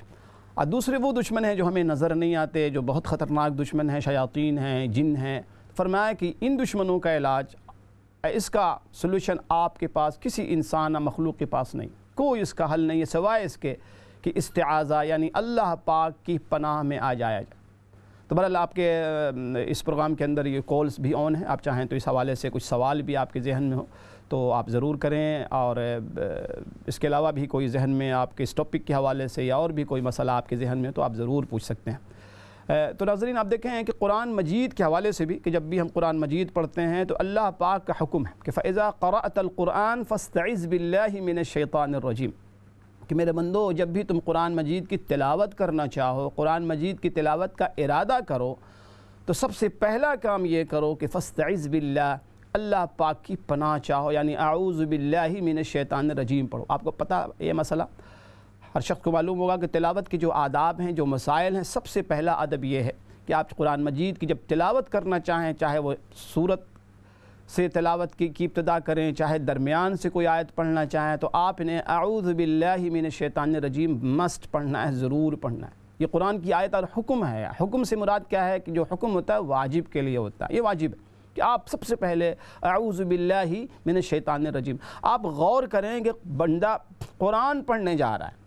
اور دوسرے وہ دشمن ہیں جو ہمیں نظر نہیں آتے، جو بہت خطرناک دشمن ہیں، شیاطین ہیں، جن ہیں، فرمایا کہ ان دشمنوں کا علاج، اس کا سلوشن آپ کے پاس کسی انسان یا مخلوق کے پاس نہیں، کوئی اس کا حل نہیں ہے سوائے اس کے کہ استعاذہ یعنی اللہ پاک کی پناہ میں آ جایا جائے۔ تو بہرحال آپ کے اس پروگرام کے اندر یہ کالز بھی آن ہیں، آپ چاہیں تو اس حوالے سے کچھ سوال بھی آپ کے ذہن میں ہو تو آپ ضرور کریں، اور اس کے علاوہ بھی کوئی ذہن میں آپ کے اس ٹاپک کے حوالے سے یا اور بھی کوئی مسئلہ آپ کے ذہن میں ہو تو آپ ضرور پوچھ سکتے ہیں۔ تو ناظرین آپ دیکھیں کہ قرآن مجید کے حوالے سے بھی کہ جب بھی ہم قرآن مجید پڑھتے ہیں تو اللہ پاک کا حکم ہے کہ فَإِذَا قَرَأْتَ الْقُرْآنَ فَاسْتَعِذْ بِاللَّهِ مِنَ الشَّيْطَانِ الرَّجِيمِ، کہ میرے بندو جب بھی تم قرآن مجید کی تلاوت کرنا چاہو، قرآن مجید کی تلاوت کا ارادہ کرو، تو سب سے پہلا کام یہ کرو کہ فَاسْتَعِذْ بِاللَّهِ، اللہ پاک کی پناہ چاہو، یعنی اعوذ باللہ من الشیطان الرجیم پڑھو۔ آپ کو پتہ یہ مسئلہ ہر شخص کو معلوم ہوگا کہ تلاوت کے جو آداب ہیں، جو مسائل ہیں، سب سے پہلا ادب یہ ہے کہ آپ قرآن مجید کی جب تلاوت کرنا چاہیں، چاہے وہ سورت سے تلاوت کی ابتدا کریں، چاہے درمیان سے کوئی آیت پڑھنا چاہیں، تو آپ نے اعوذ باللہ من الشیطان الرجیم مسٹ پڑھنا ہے، ضرور پڑھنا ہے۔ یہ قرآن کی آیت اور حکم ہے۔ حکم سے مراد کیا ہے کہ جو حکم ہوتا ہے واجب کے لیے ہوتا ہے، یہ واجب ہے کہ آپ سب سے پہلے اعوذ باللہ من الشیطان الرجیم۔ آپ غور کریں کہ بندہ قرآن پڑھنے جا رہا ہے،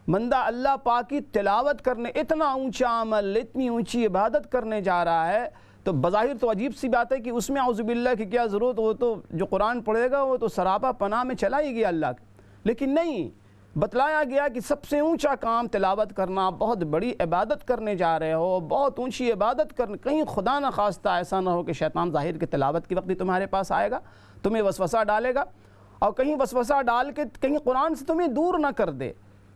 بندہ اللہ پاک کی تلاوت کرنے، اتنا اونچا عمل، اتنی اونچی عبادت کرنے جا رہا ہے، تو بظاہر تو عجیب سی بات ہے کہ اس میں اعوذ باللہ کی کیا ضرورت، وہ تو جو قرآن پڑھے گا وہ تو سراپا پناہ میں چلا ہی گیا اللہ کی۔ لیکن نہیں، بتلایا گیا کہ سب سے اونچا کام تلاوت کرنا، بہت بڑی عبادت کرنے جا رہے ہو، بہت اونچی عبادت کرنے، کہیں خدا نہ خواستہ ایسا نہ ہو کہ شیطان ظاہر کے تلاوت کے وقت ہی تمہارے پاس آئے گا، تمہیں وسوسہ ڈالے گا، اور کہیں وسوسہ ڈال کے کہیں قرآن سے تمہیں دور نہ کر دے،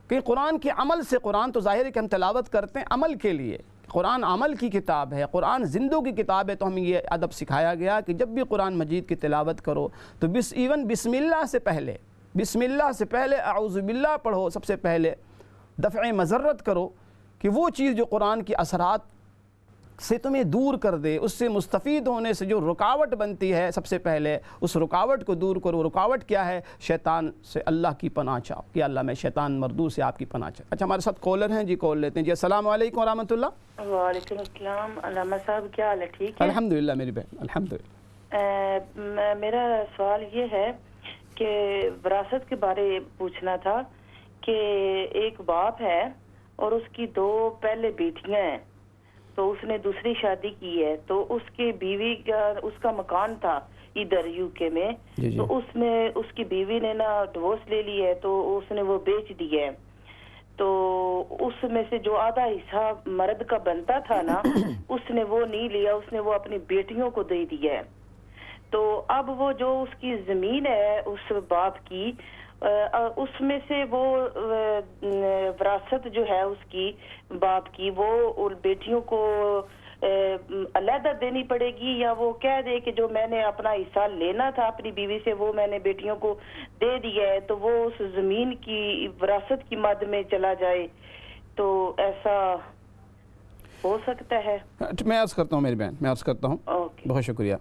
کہ قرآن کے عمل سے۔ قرآن تو ظاہر ہے کہ ہم تلاوت کرتے ہیں عمل کے لیے، قرآن عمل کی کتاب ہے، قرآن زندوں کی کتاب ہے، تو ہمیں یہ ادب سکھایا گیا کہ جب بھی قرآن مجید کی تلاوت کرو تو ایون بسم اللہ سے پہلے، بسم اللہ سے پہلے اعوذ باللہ پڑھو، سب سے پہلے دفع مضرت کرو کہ وہ چیز جو قرآن کے اثرات سے تمہیں دور کر دے، اس سے مستفید ہونے سے جو رکاوٹ بنتی ہے، سب سے پہلے اس رکاوٹ کو دور کرو۔ رکاوٹ کیا ہے؟ شیطان سے اللہ کی پناہ چاہو کہ اللہ میں شیطان مردود سے آپ کی پناہ چاہو۔ اچھا ہمارے ساتھ کالر ہیں جی، کال لیتے ہیں جی۔ السلام علیکم ورحمۃ اللہ۔ وعلیکم السلام علامہ صاحب، کیا حال ہے؟ ٹھیک ہے الحمدللہ میری بہن، الحمدللہ۔ میرا سوال یہ ہے کہ وراثت کے بارے پوچھنا تھا کہ ایک باپ ہے اور اس کی دو پہلے بیٹیاں ہیں، تو اس نے دوسری شادی کی ہے، تو اس کی بیوی کا، اس کا مکان تھا ادھر یو کے میں، تو اس کی بیوی نے نا ڈیورس لے لی ہے، تو اس نے وہ بیچ دی ہے، تو اس میں سے جو آدھا حصہ مرد کا بنتا تھا نا اس نے وہ نہیں لیا، اس نے وہ اپنی بیٹیوں کو دے دیا ہے۔ تو اب وہ جو اس کی زمین ہے اس باپ کی، اس میں سے وہ وراثت جو ہے اس کی باپ کی، وہ بیٹیوں کو علیحدہ دینی پڑے گی، یا وہ کہہ دے کہ جو میں نے اپنا حصہ لینا تھا اپنی بیوی سے وہ میں نے بیٹیوں کو دے دیا ہے، تو وہ اس زمین کی وراثت کی مد میں چلا جائے، تو ایسا ہو سکتا ہے؟ میں عرض کرتا ہوں میری بہن، میں عرض کرتا ہوں، بہت شکریہ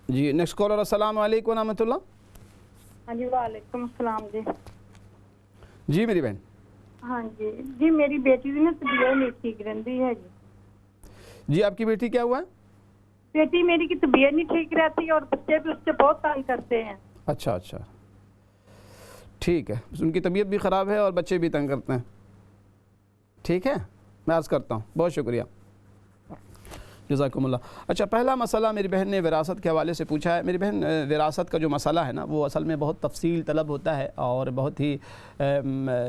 جی۔ نیکسٹ کالر، السلام علیکم ورحمۃ اللہ۔ ہاں جی، وعلیکم السلام جی۔ جی میری بہن۔ ہاں جی جی، میری بیٹی کی نا طبیعت نہیں ٹھیک رہتی ہے جی۔ جی آپ کی بیٹی کیا ہوا ہے؟ بیٹی میری کی طبیعت نہیں ٹھیک رہتی اور بچے بھی اس سے بہت تنگ کرتے ہیں۔ اچھا اچھا، ٹھیک ہے، ان کی طبیعت بھی خراب ہے اور بچے بھی تنگ کرتے ہیں، ٹھیک ہے، میں عرض کرتا ہوں، بہت شکریہ، جزاکم اللہ۔ اچھا پہلا مسئلہ میری بہن نے وراثت کے حوالے سے پوچھا ہے۔ میری بہن وراثت کا جو مسئلہ ہے نا وہ اصل میں بہت تفصیل طلب ہوتا ہے اور بہت ہی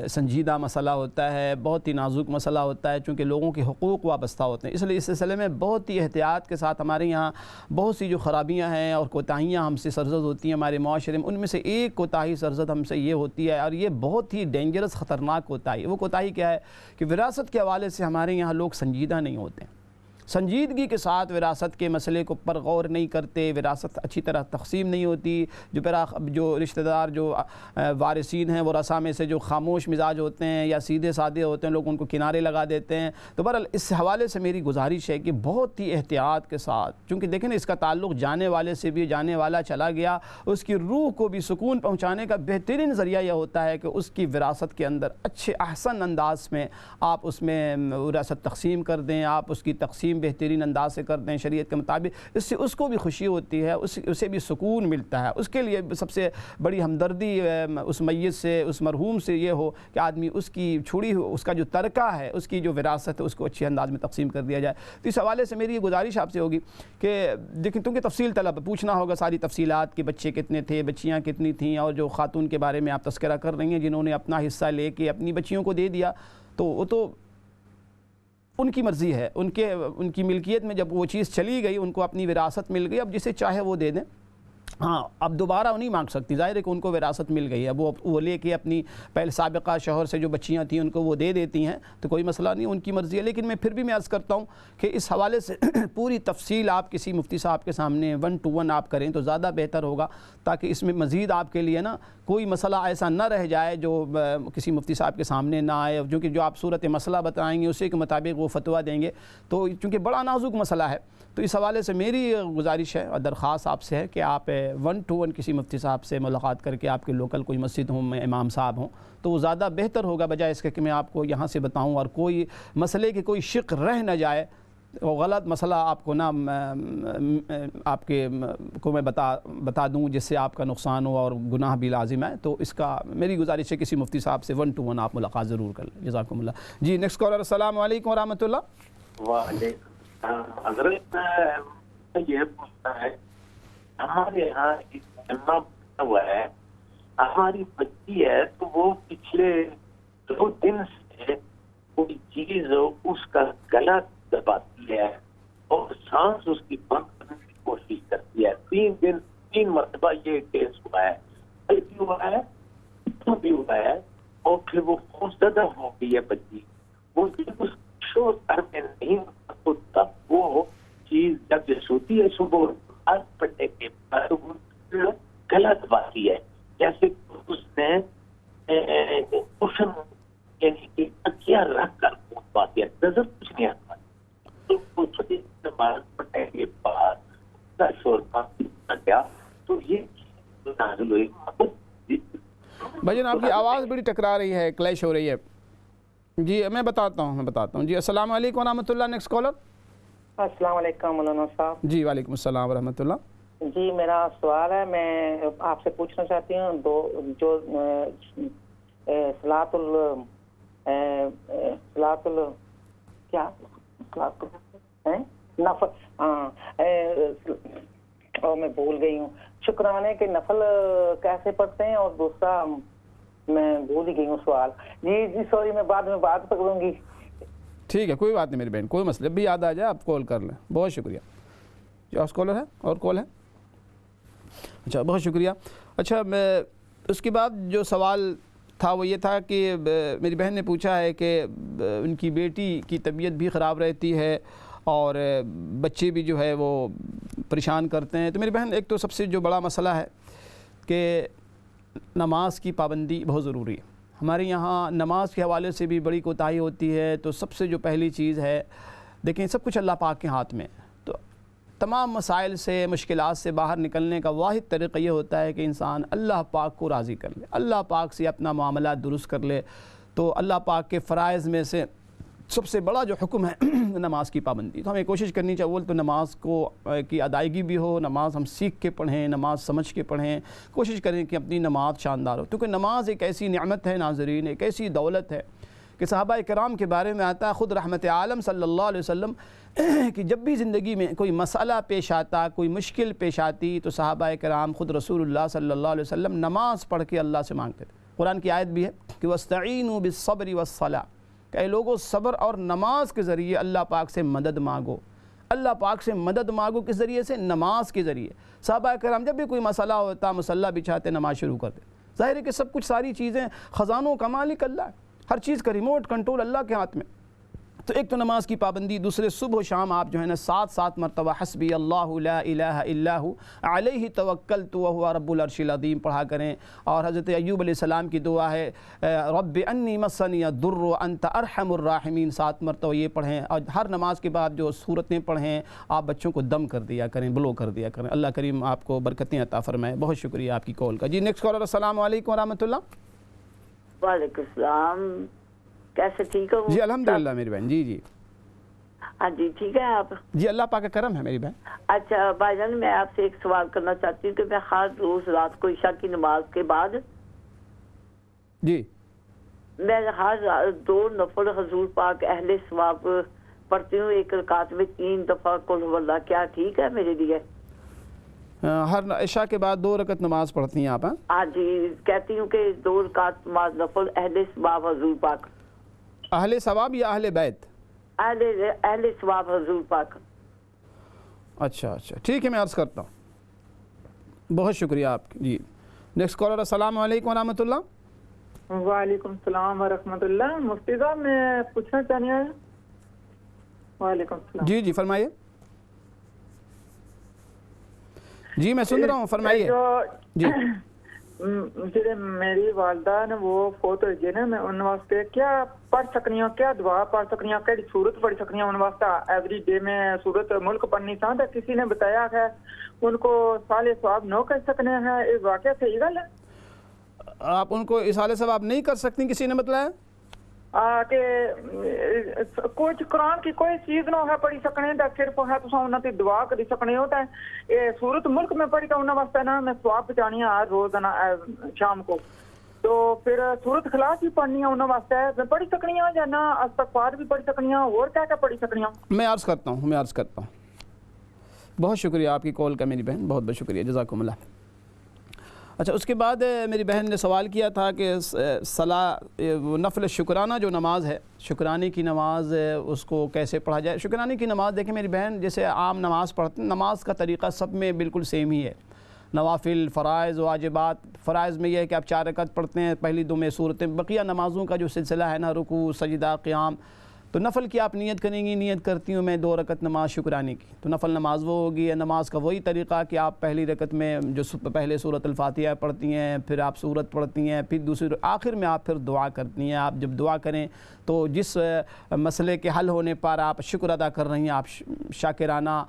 سنجیدہ مسئلہ ہوتا ہے، بہت ہی نازک مسئلہ ہوتا ہے، چونکہ لوگوں کے حقوق وابستہ ہوتے ہیں، اس لیے اس سلسلے میں بہت ہی احتیاط کے ساتھ ہمارے یہاں بہت سی جو خرابیاں ہیں اور کوتاہیاں ہم سے سرزد ہوتی ہیں ہمارے معاشرے میں، ان میں سے ایک کوتاہی سرزد ہم سے یہ ہوتی ہے، اور یہ بہت ہی ڈینجرس خطرناک کوتاہی۔ وہ کوتاہی کیا ہے کہ وراثت کے حوالے سے ہمارے یہاں لوگ سنجیدہ نہیں ہوتے ہیں۔ سنجیدگی کے ساتھ وراثت کے مسئلے کو پر غور نہیں کرتے، وراثت اچھی طرح تقسیم نہیں ہوتی، جو رشتہ دار جو وارثین ہیں وہ رثہ میں سے جو خاموش مزاج ہوتے ہیں یا سیدھے سادے ہوتے ہیں، لوگ ان کو کنارے لگا دیتے ہیں۔ تو بہرحال اس حوالے سے میری گزارش ہے کہ بہت ہی احتیاط کے ساتھ، چونکہ دیکھیں نا اس کا تعلق جانے والے سے بھی، جانے والا چلا گیا، اس کی روح کو بھی سکون پہنچانے کا بہترین ذریعہ یہ ہوتا ہے کہ اس کی وراثت کے اندر اچھے احسن انداز میں آپ اس میں وراثت تقسیم کر دیں، آپ اس کی تقسیم بہترین انداز سے کر دیں شریعت کے مطابق۔ اس سے اس کو بھی خوشی ہوتی ہے، اسے بھی سکون ملتا ہے۔ اس کے لیے سب سے بڑی ہمدردی اس میت سے، اس مرحوم سے یہ ہو کہ آدمی اس کی چھوڑی ہو، اس کا جو ترکہ ہے، اس کی جو وراثت ہے، اس کو اچھے انداز میں تقسیم کر دیا جائے۔ تو اس حوالے سے میری یہ گزارش آپ سے ہوگی کہ دیکھیں کیونکہ تفصیل طلب پوچھنا ہوگا ساری تفصیلات کہ بچے کتنے تھے، بچیاں کتنی تھیں، اور جو خاتون کے بارے میں آپ تذکرہ کر رہی ہیں جنہوں نے اپنا حصہ لے کے اپنی بچیوں کو دے دیا، تو وہ تو ان کی مرضی ہے، ان کی ملکیت میں جب وہ چیز چلی گئی، ان کو اپنی وراثت مل گئی، اب جسے چاہے وہ دے دیں۔ ہاں اب دوبارہ وہ نہیں مانگ سکتی، ظاہر ہے کہ ان کو وراثت مل گئی ہے، وہ لے کے اپنی پہلے سابقہ شوہر سے جو بچیاں تھیں ان کو وہ دے دیتی ہیں، تو کوئی مسئلہ نہیں، ان کی مرضی ہے۔ لیکن میں پھر بھی عرض کرتا ہوں کہ اس حوالے سے پوری تفصیل آپ کسی مفتی صاحب کے سامنے 1 to 1 آپ کریں تو زیادہ بہتر ہوگا، تاکہ اس میں مزید آپ کے لیے نا کوئی مسئلہ ایسا نہ رہ جائے جو کسی مفتی صاحب کے سامنے نہ آئے، جو آپ صورت مسئلہ بتائیں گے اسی کے مطابق وہ فتویٰ دیں گے، تو چونکہ بڑا نازک مسئلہ ہے، تو اس حوالے سے میری گزارش ہے اور درخواست آپ سے ہے کہ آپ 1 to 1 کسی مفتی صاحب سے ملاقات کر کے، آپ کے لوکل کوئی مسجد ہوں، امام صاحب ہوں، تو وہ زیادہ بہتر ہوگا بجائے اس کے کہ میں آپ کو یہاں سے بتاؤں اور کوئی مسئلے کی کوئی شق رہ نہ جائے، وہ غلط مسئلہ آپ کو نہ آپ کے کو میں بتا دوں جس سے آپ کا نقصان ہو اور گناہ بھی لازم ہے۔ تو اس کا میری گزارش ہے کسی مفتی صاحب سے 1 to 1 آپ ملاقات ضرور کر لیں۔ جزاکم اللہ۔ جی نیکسٹ کالر، السلام علیکم ورحمۃ اللہ۔ وعلیکم حضرت یہ پوچھنا ہے، ہمارے یہاں جمعہ بنا ہوا ہے، ہماری بچی ہے تو وہ پچھلے 2 دن سے کوئی چیز اس کا گلا دباتی ہے اور سانس اس کی بند کرنے کی کوشش کرتی ہے۔ 3 مرتبہ یہ کیس ہوا ہے، کل بھی ہوا ہے، بھی ہوا ہے، اور پھر وہ خوفزدہ ہو گئی ہے بچی۔ وہ جب اس شور گھر میں نہیں ہوتا تو تب وہ چیز جب یہ سوتی ہے صبح پڑنے کے بعد وہ گلا دباتی ہے، جیسے اس نے کشن یعنی کہ تکیہ رکھ کر دباتی ہے، نظر کچھ نہیں آتا۔ تو چھوٹی نماز پڑھنے کے بعد شور گیا تو یہ نازل ہوئی۔ بھائی آپ کی آواز بڑی ٹکرا رہی ہے، کلیش ہو رہی ہے۔ جی میں بتاتا ہوں جی السلام علیکم ورحمۃ اللہ۔ Next collar. السلام علیکم مولانا صاحب۔ جی وعلیکم السلام ورحمۃ اللہ۔ جی میرا سوال ہے، میں آپ سے پوچھنا چاہتی ہوں جو صلاۃ نفل، اور میں بھول گئی ہوں، شکرانے کے نفل کیسے پڑھتے ہیں، اور دوسرا میں بھول ہی گئی ہوں سوال۔ جی سوری، میں بعد میں بات کروں گی۔ ٹھیک ہے کوئی بات نہیں میری بہن، کوئی مسئلہ بھی یاد آ جائے آپ کال کر لیں۔ بہت شکریہ۔ جو کالر ہے اور کال ہے؟ اچھا بہت شکریہ۔ اچھا میں اس کے بعد جو سوال تھا وہ یہ تھا کہ میری بہن نے پوچھا ہے کہ ان کی بیٹی کی طبیعت بھی خراب رہتی ہے اور بچے بھی جو ہے وہ پریشان کرتے ہیں۔ تو میری بہن ایک تو سب سے جو بڑا مسئلہ ہے کہ نماز کی پابندی بہت ضروری ہے۔ ہمارے یہاں نماز کے حوالے سے بھی بڑی کوتاہی ہوتی ہے، تو سب سے جو پہلی چیز ہے، دیکھیں سب کچھ اللہ پاک کے ہاتھ میں، تو تمام مسائل سے مشکلات سے باہر نکلنے کا واحد طریقہ یہ ہوتا ہے کہ انسان اللہ پاک کو راضی کر لے، اللہ پاک سے اپنا معاملات درست کر لے۔ تو اللہ پاک کے فرائض میں سے سب سے بڑا جو حکم ہے نماز کی پابندی، تو ہمیں کوشش کرنی چاہیے تو نماز کی ادائیگی بھی ہو، نماز ہم سیکھ کے پڑھیں، نماز سمجھ کے پڑھیں، کوشش کریں کہ اپنی نماز شاندار ہو، کیونکہ نماز ایک ایسی نعمت ہے ناظرین، ایک ایسی دولت ہے کہ صحابہ کرام کے بارے میں آتا ہے، خود رحمت عالم صلی اللہ علیہ وسلم کہ جب بھی زندگی میں کوئی مسئلہ پیش آتا، کوئی مشکل پیش آتی، تو صحابہ کرام خود رسول اللہ صلی اللہ علیہ وسلم نماز پڑھ کے اللہ سے مانگتے تھے۔ قرآن کی آیت بھی ہے کہ وَاسْتَعِينُوا بِالصَّبْرِ وَالصَّلَاةِ، کہ اے لوگوں صبر اور نماز کے ذریعے اللہ پاک سے مدد مانگو۔ اللہ پاک سے مدد مانگو کس ذریعے سے؟ نماز کے ذریعے۔ صحابہ کرام جب بھی کوئی مسئلہ ہوتا مصلی بچھاتے نماز شروع کرتے۔ ظاہر ہے کہ سب کچھ ساری چیزیں خزانوں کا مالک اللہ ہے، ہر چیز کا ریموٹ کنٹرول اللہ کے ہاتھ میں۔ تو ایک تو نماز کی پابندی، دوسرے صبح و شام آپ جو ہے نا 7 مرتبہ حسبی اللہ لا الہ الا ہو علیہ توکلت وہو رب العرش العظیم پڑھا کریں. اور حضرت ایوب علیہ السلام کی دعا ہے رب انی مسنی الضر وانت ارحم الراحمین، 7 مرتبہ یہ پڑھیں. اور ہر نماز کے بعد جو صورتیں پڑھیں آپ بچوں کو دم کر دیا کریں، بلو کر دیا کریں. اللہ کریم آپ کو برکتیں عطا فرمائے. بہت شکریہ آپ کی کال کا. جی نیکسٹ کالر. السلام علیکم ورحمۃ اللہ. وعلیکم السلام. کیسے ٹھیک ہو؟ جی الحمدللہ میری بہن. جی ہاں جی ٹھیک ہے آپ؟ جی اللہ پاک کا کرم ہے میری بہن. اچھا بھائی جان میں آپ سے ایک سوال کرنا چاہتی ہوں کہ میں ہر روز رات کو عشاء کی نماز کے بعد جی میں ہر 2 نفل حضور پاک اہل ثواب پڑھتی ہوں، ایک رکعت میں 3 دفعہ قل هو اللہ. کیا ٹھیک ہے میرے لیے؟ ہر عشاء کے بعد 2 رکعت نماز پڑھتی ہیں آپ؟ ہاں جی کہتی ہوں کہ 2 رکعت نماز نفل اہل ثواب حضور پاک. اہل ثواب یا اہل بیت؟ اہل ثواب حضور پاک. اچھا ٹھیک ہے میں عرض کرتا ہوں. بہت شکریہ آپ کی. جی نیکسٹ کالر. السلام علیکم ورحمۃ اللہ. وعلیکم السلام ورحمۃ اللہ. مفتی صاحب میں پوچھنا چاہیے. وعلیکم السلام. جی فرمائیے. جی میں سن رہا ہوں فرمائیے. جی جی میری والدہ نے وہ فوت ہوئی گئی نا، میں ان واسطے کیا پڑھ سکنی ہوں، کیا دعا پڑھ سکنی ہوں، کیڑی صورت پڑھ سکنی ہوں ان واسطے ایوری ڈے میں صورت ملک پڑھنی تھا. تو کسی نے بتایا ہے ان کو سال ثواب نہ کر سکنے ہیں. یہ واقعہ صحیح گل ہے؟ آپ ان کو اصالہ ثواب نہیں کر سکتی کسی نے بتلایا؟ کہ کچھ قرآن کی کوئی چیز نہ ہے پڑھی سکنے دا، صرف ہے تو انہوں نے دعا کری سکنے ہوتا ہے. یہ صورت ملک میں پڑھی تو انہوں واسطے نا میں ثواب بچانی ہے روز شام کو. تو پھر صورت خلاص بھی پڑھنی ہے انہوں واسطے میں پڑھی سکنی ہوں یا نہ استغفار بھی پڑھی سکنی ہوں اور کیا پڑھی سکنی ہوں؟ میں عرض کرتا ہوں. بہت شکریہ آپ کی کال کا میری بہن. بہت بہت شکریہ. جزاکم اللہ. اچھا اس کے بعد میری بہن نے سوال کیا تھا کہ نفل شکرانہ جو نماز ہے، شکرانے کی نماز اس کو کیسے پڑھا جائے. شکرانے کی نماز دیکھیں میری بہن جیسے عام نماز پڑھتے ہیں، نماز کا طریقہ سب میں بالکل سیم ہی ہے. نوافل، فرائض، واجبات. فرائض میں یہ ہے کہ آپ 4 رکعت پڑھتے ہیں، پہلی 2 میں صورتیں. بقیہ نمازوں کا جو سلسلہ ہے نا، رکوع، سجدہ، قیام. تو نفل کی آپ نیت کریں گی، نیت کرتی ہوں میں 2 رکعت نماز شکرانے کی. تو نفل نماز وہ ہوگی. نماز کا وہی طریقہ کہ آپ پہلی رکعت میں جو پہلے سورۃ الفاتحہ پڑھتی ہیں، پھر آپ سورت پڑھتی ہیں، پھر دوسری آخر میں آپ پھر دعا کرتی ہیں. آپ جب دعا کریں تو جس مسئلے کے حل ہونے پر آپ شکر ادا کر رہی ہیں، آپ شاکرانہ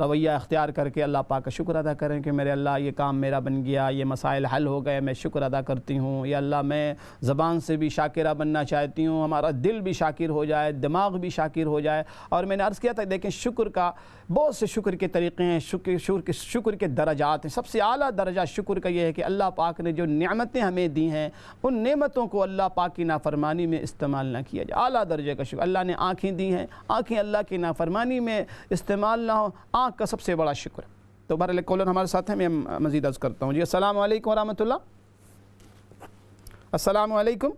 رویہ اختیار کر کے اللہ پاک کا شکر ادا کریں کہ میرے اللہ یہ کام میرا بن گیا، یہ مسائل حل ہو گئے، میں شکر ادا کرتی ہوں. یا اللہ میں زبان سے بھی شاکرہ بننا چاہتی ہوں، ہمارا دل بھی شاکر ہو جائے، دماغ بھی شاکر ہو جائے. اور میں نے عرض کیا تھا دیکھیں شکر کا بہت سے شکر کے طریقے ہیں، شکر کے درجات ہیں. سب سے اعلیٰ درجہ شکر کا یہ ہے کہ اللہ پاک نے جو نعمتیں ہمیں دی ہیں ان نعمتوں کو اللہ پاک کی نافرمانی میں استعمال نہ کیا جائے. اعلیٰ درجے کا شکر. اللہ نے آنکھیں دی ہیں، آنکھیں اللہ کی نافرمانی میں استعمال نہ ہو، آنکھ کا سب سے بڑا شکر. تو بہرحال کالر ہمارے ساتھ ہیں، میں مزید عرض کرتا ہوں. جی السلام علیکم ورحمۃ اللہ. السلام علیکم.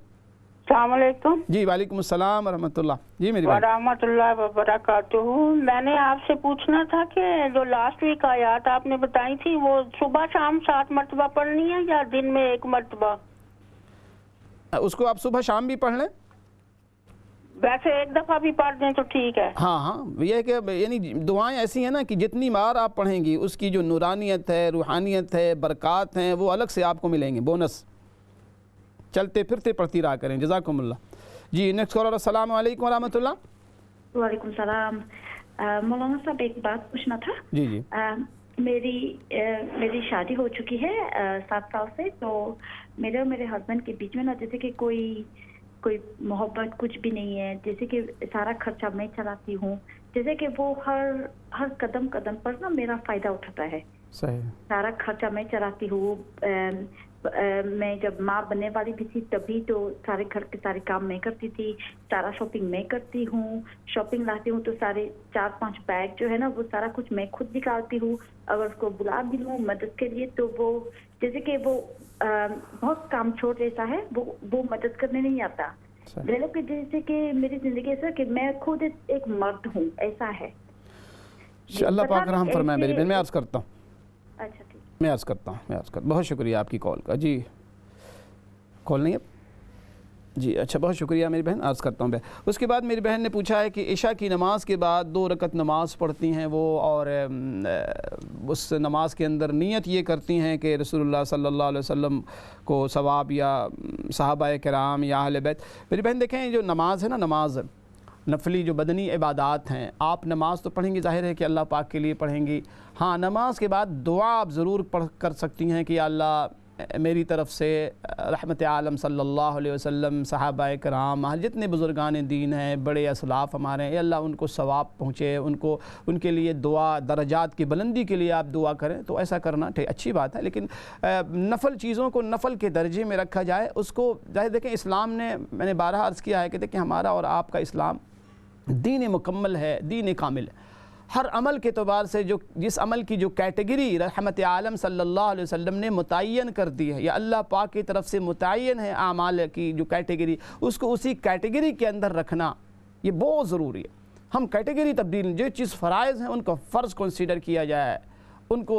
السلام علیکم. جی وعلیکم السلام ورحمۃ اللہ. جی میری بات. ورحمۃ اللہ وبرکاتہ. میں نے آپ سے پوچھنا تھا کہ جو لاسٹ ویک آیات آپ نے بتائی تھی وہ صبح شام 7 مرتبہ پڑھنی ہے یا دن میں 1 مرتبہ؟ اس کو آپ صبح شام بھی پڑھ لیں، ویسے 1 دفعہ بھی پڑھ دیں تو ٹھیک ہے. ہاں یہ ہے کہ یعنی دعائیں ایسی ہیں نا کہ جتنی بار آپ پڑھیں گی اس کی جو نورانیت ہے، روحانیت ہے، برکات ہیں، وہ الگ سے آپ کو ملیں گے، بونس. چلتے پھرتے پڑھتی رہا کریں. جزاکم اللہ. جی نیکسٹ کالر. السلام علیکم ورحمۃ اللہ. وعلیکم السلام. مولانا صاحب ایک بات پوچھنا تھا. جی میری شادی ہو چکی ہے 7 سال سے. تو میرے اور میرے ہسبینڈ کے بیچ میں نا جیسے کہ کوئی محبت کچھ بھی نہیں ہے. جیسے کہ سارا خرچہ میں چلاتی ہوں، جیسے کہ وہ ہر قدم پر نا میرا فائدہ اٹھاتا ہے. صحیح. سارا خرچہ میں چلاتی ہوں. میں جب ماں بننے والی بھی تھی تبھی تو سارے گھر کے سارے کام میں کرتی تھی، سارا شاپنگ میں کرتی ہوں. شاپنگ لاتی ہوں تو سارے 4-5 بیگ جو ہے نا وہ سارا کچھ میں خود نکالتی ہوں. اگر اس کو بلا بھی لوں مدد کے لیے تو وہ جیسے کہ وہ بہت کام چھوڑ دیتا ہے، وہ مدد کرنے نہیں آتا. کہ جیسے کہ میری زندگی ایسا کہ میں خود ایک مرد ہوں، ایسا ہے. اللہ پاک رحم فرمائے میری بہن. میں عرض کرتا ہوں. اچھا ٹھیک. میں عرض کرتا ہوں. بہت شکریہ آپ کی کال کا. جی کال نہیں ہے. جی اچھا، بہت شکریہ میری بہن، عرض کرتا ہوں بہن۔ اس کے بعد میری بہن نے پوچھا ہے کہ عشاء کی نماز کے بعد 2 رکعت نماز پڑھتی ہیں وہ، اور اس نماز کے اندر نیت یہ کرتی ہیں کہ رسول اللہ صلی اللہ علیہ وسلم کو ثواب یا صحابہ کرام یا اہل بیت۔ میری بہن دیکھیں، جو نماز ہے نا، نماز نفلی جو بدنی عبادات ہیں، آپ نماز تو پڑھیں گی، ظاہر ہے کہ اللہ پاک کے لیے پڑھیں گی، ہاں نماز کے بعد دعا آپ ضرور پڑھ کر سکتی ہیں کہ یا اللہ میری طرف سے رحمت عالم صلی اللہ علیہ وسلم، صحابہ کرام، جتنے بزرگان دین ہیں، بڑے اسلاف ہمارے ہیں، اے اللہ ان کو ثواب پہنچے، ان کے لیے دعا، درجات کی بلندی کے لیے آپ دعا کریں، تو ایسا کرنا اچھی بات ہے۔ لیکن نفل چیزوں کو نفل کے درجے میں رکھا جائے، اس کو ظاہر دیکھیں اسلام نے، میں نے بارہا عرض کیا ہے کہ دیکھیں ہمارا اور آپ کا اسلام دین مکمل ہے، دین کامل ہے۔ ہر عمل کے اعتبار سے جس عمل کی جو کیٹیگری رحمت عالم صلی اللہ علیہ وسلم نے متعین کر دی ہے، یا اللہ پاک کی طرف سے متعین ہے اعمال کی جو کیٹیگری، اس کو اسی کیٹیگری کے اندر رکھنا یہ بہت ضروری ہے۔ ہم کیٹیگری تبدیل، جو چیز فرائض ہیں ان کو فرض کنسیڈر کیا جائے، ان کو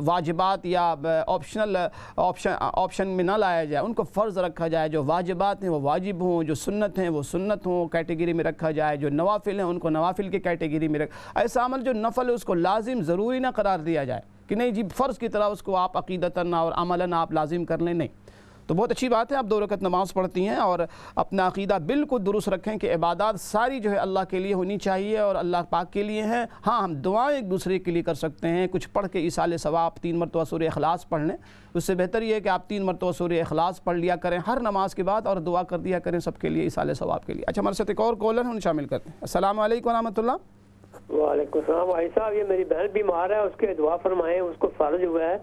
واجبات یا آپشن میں نہ لایا جائے، ان کو فرض رکھا جائے، جو واجبات ہیں وہ واجب ہوں، جو سنت ہیں وہ سنت ہوں کیٹیگری میں رکھا جائے، جو نوافل ہیں ان کو نوافل کی کیٹیگری میں ایسا عمل جو نفل ہے اس کو لازم ضروری نہ قرار دیا جائے کہ نہیں جی فرض کی طرح اس کو آپ عقیدتاً اور عملاً آپ لازم کر لیں، نہیں۔ تو بہت اچھی بات ہے آپ 2 رکعت نماز پڑھتی ہیں، اور اپنا عقیدہ بالکل درست رکھیں کہ عبادات ساری جو ہے اللہ کے لیے ہونی چاہیے اور اللہ پاک کے لیے ہیں۔ ہاں ہم دعائیں ایک دوسرے کے لیے کر سکتے ہیں، کچھ پڑھ کے ایصال ثواب 3 مرتبہ سورہ اخلاص پڑھ لیں، اس سے بہتر یہ ہے کہ آپ 3 مرتبہ سورہ اخلاص پڑھ لیا کریں ہر نماز کے بعد، اور دعا کر دیا کریں سب کے لیے ایصال ثواب کے لیے۔ اچھا ہمارے ساتھ ایک اور کالر ہیں، انہیں شامل کرتے ہیں۔ السلام علیکم ورحمۃ اللہ۔ وعلیکم السلام بھائی صاحب، یہ میری بہن بیمار ہے، اس کے دعا فرمائیں، اس کو فالج ہوا ہے،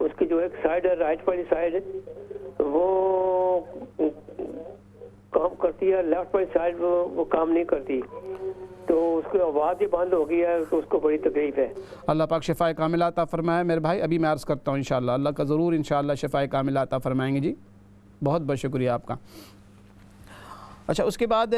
اس کی جو ایک سائڈ ہے رائٹ والی سائڈ وہ کام کرتی ہے، لیفٹ والی سائڈ وہ کام نہیں کرتی، تو اس کی آواز ہی بند ہو گئی ہے، تو اس کو بڑی تکلیف ہے۔ اللہ پاک شفا کاملہ عطا فرمائے میرے بھائی، ابھی میں عرض کرتا ہوں انشاءاللہ اللہ کا ضرور انشاءاللہ شفا کاملہ عطا فرمائیں گے جی، بہت بہت شکریہ آپ کا۔ اچھا اس کے بعد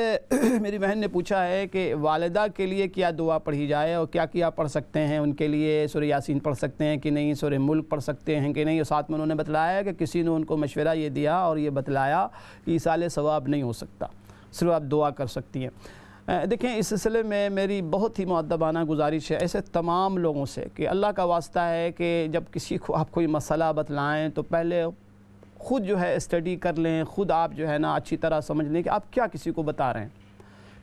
میری بہن نے پوچھا ہے کہ والدہ کے لیے کیا دعا پڑھی جائے اور کیا پڑھ سکتے ہیں ان کے لیے، سورہ یاسین پڑھ سکتے ہیں کہ نہیں، سورہ ملک پڑھ سکتے ہیں کہ نہیں، اور ساتھ میں انہوں نے بتلایا کہ کسی نے ان کو مشورہ یہ دیا اور یہ بتلایا کہ ایصال ثواب نہیں ہو سکتا، صرف آپ دعا کر سکتی ہیں۔ دیکھیں اس سلسلے میں میری بہت ہی مؤدبانہ گزارش ہے ایسے تمام لوگوں سے کہ اللہ کا واسطہ ہے کہ جب کسی کو آپ کوئی مسئلہ بتلائیں تو پہلے خود جو ہے اسٹڈی کر لیں، خود آپ جو ہے نا اچھی طرح سمجھ لیں کہ آپ کیا کسی کو بتا رہے ہیں،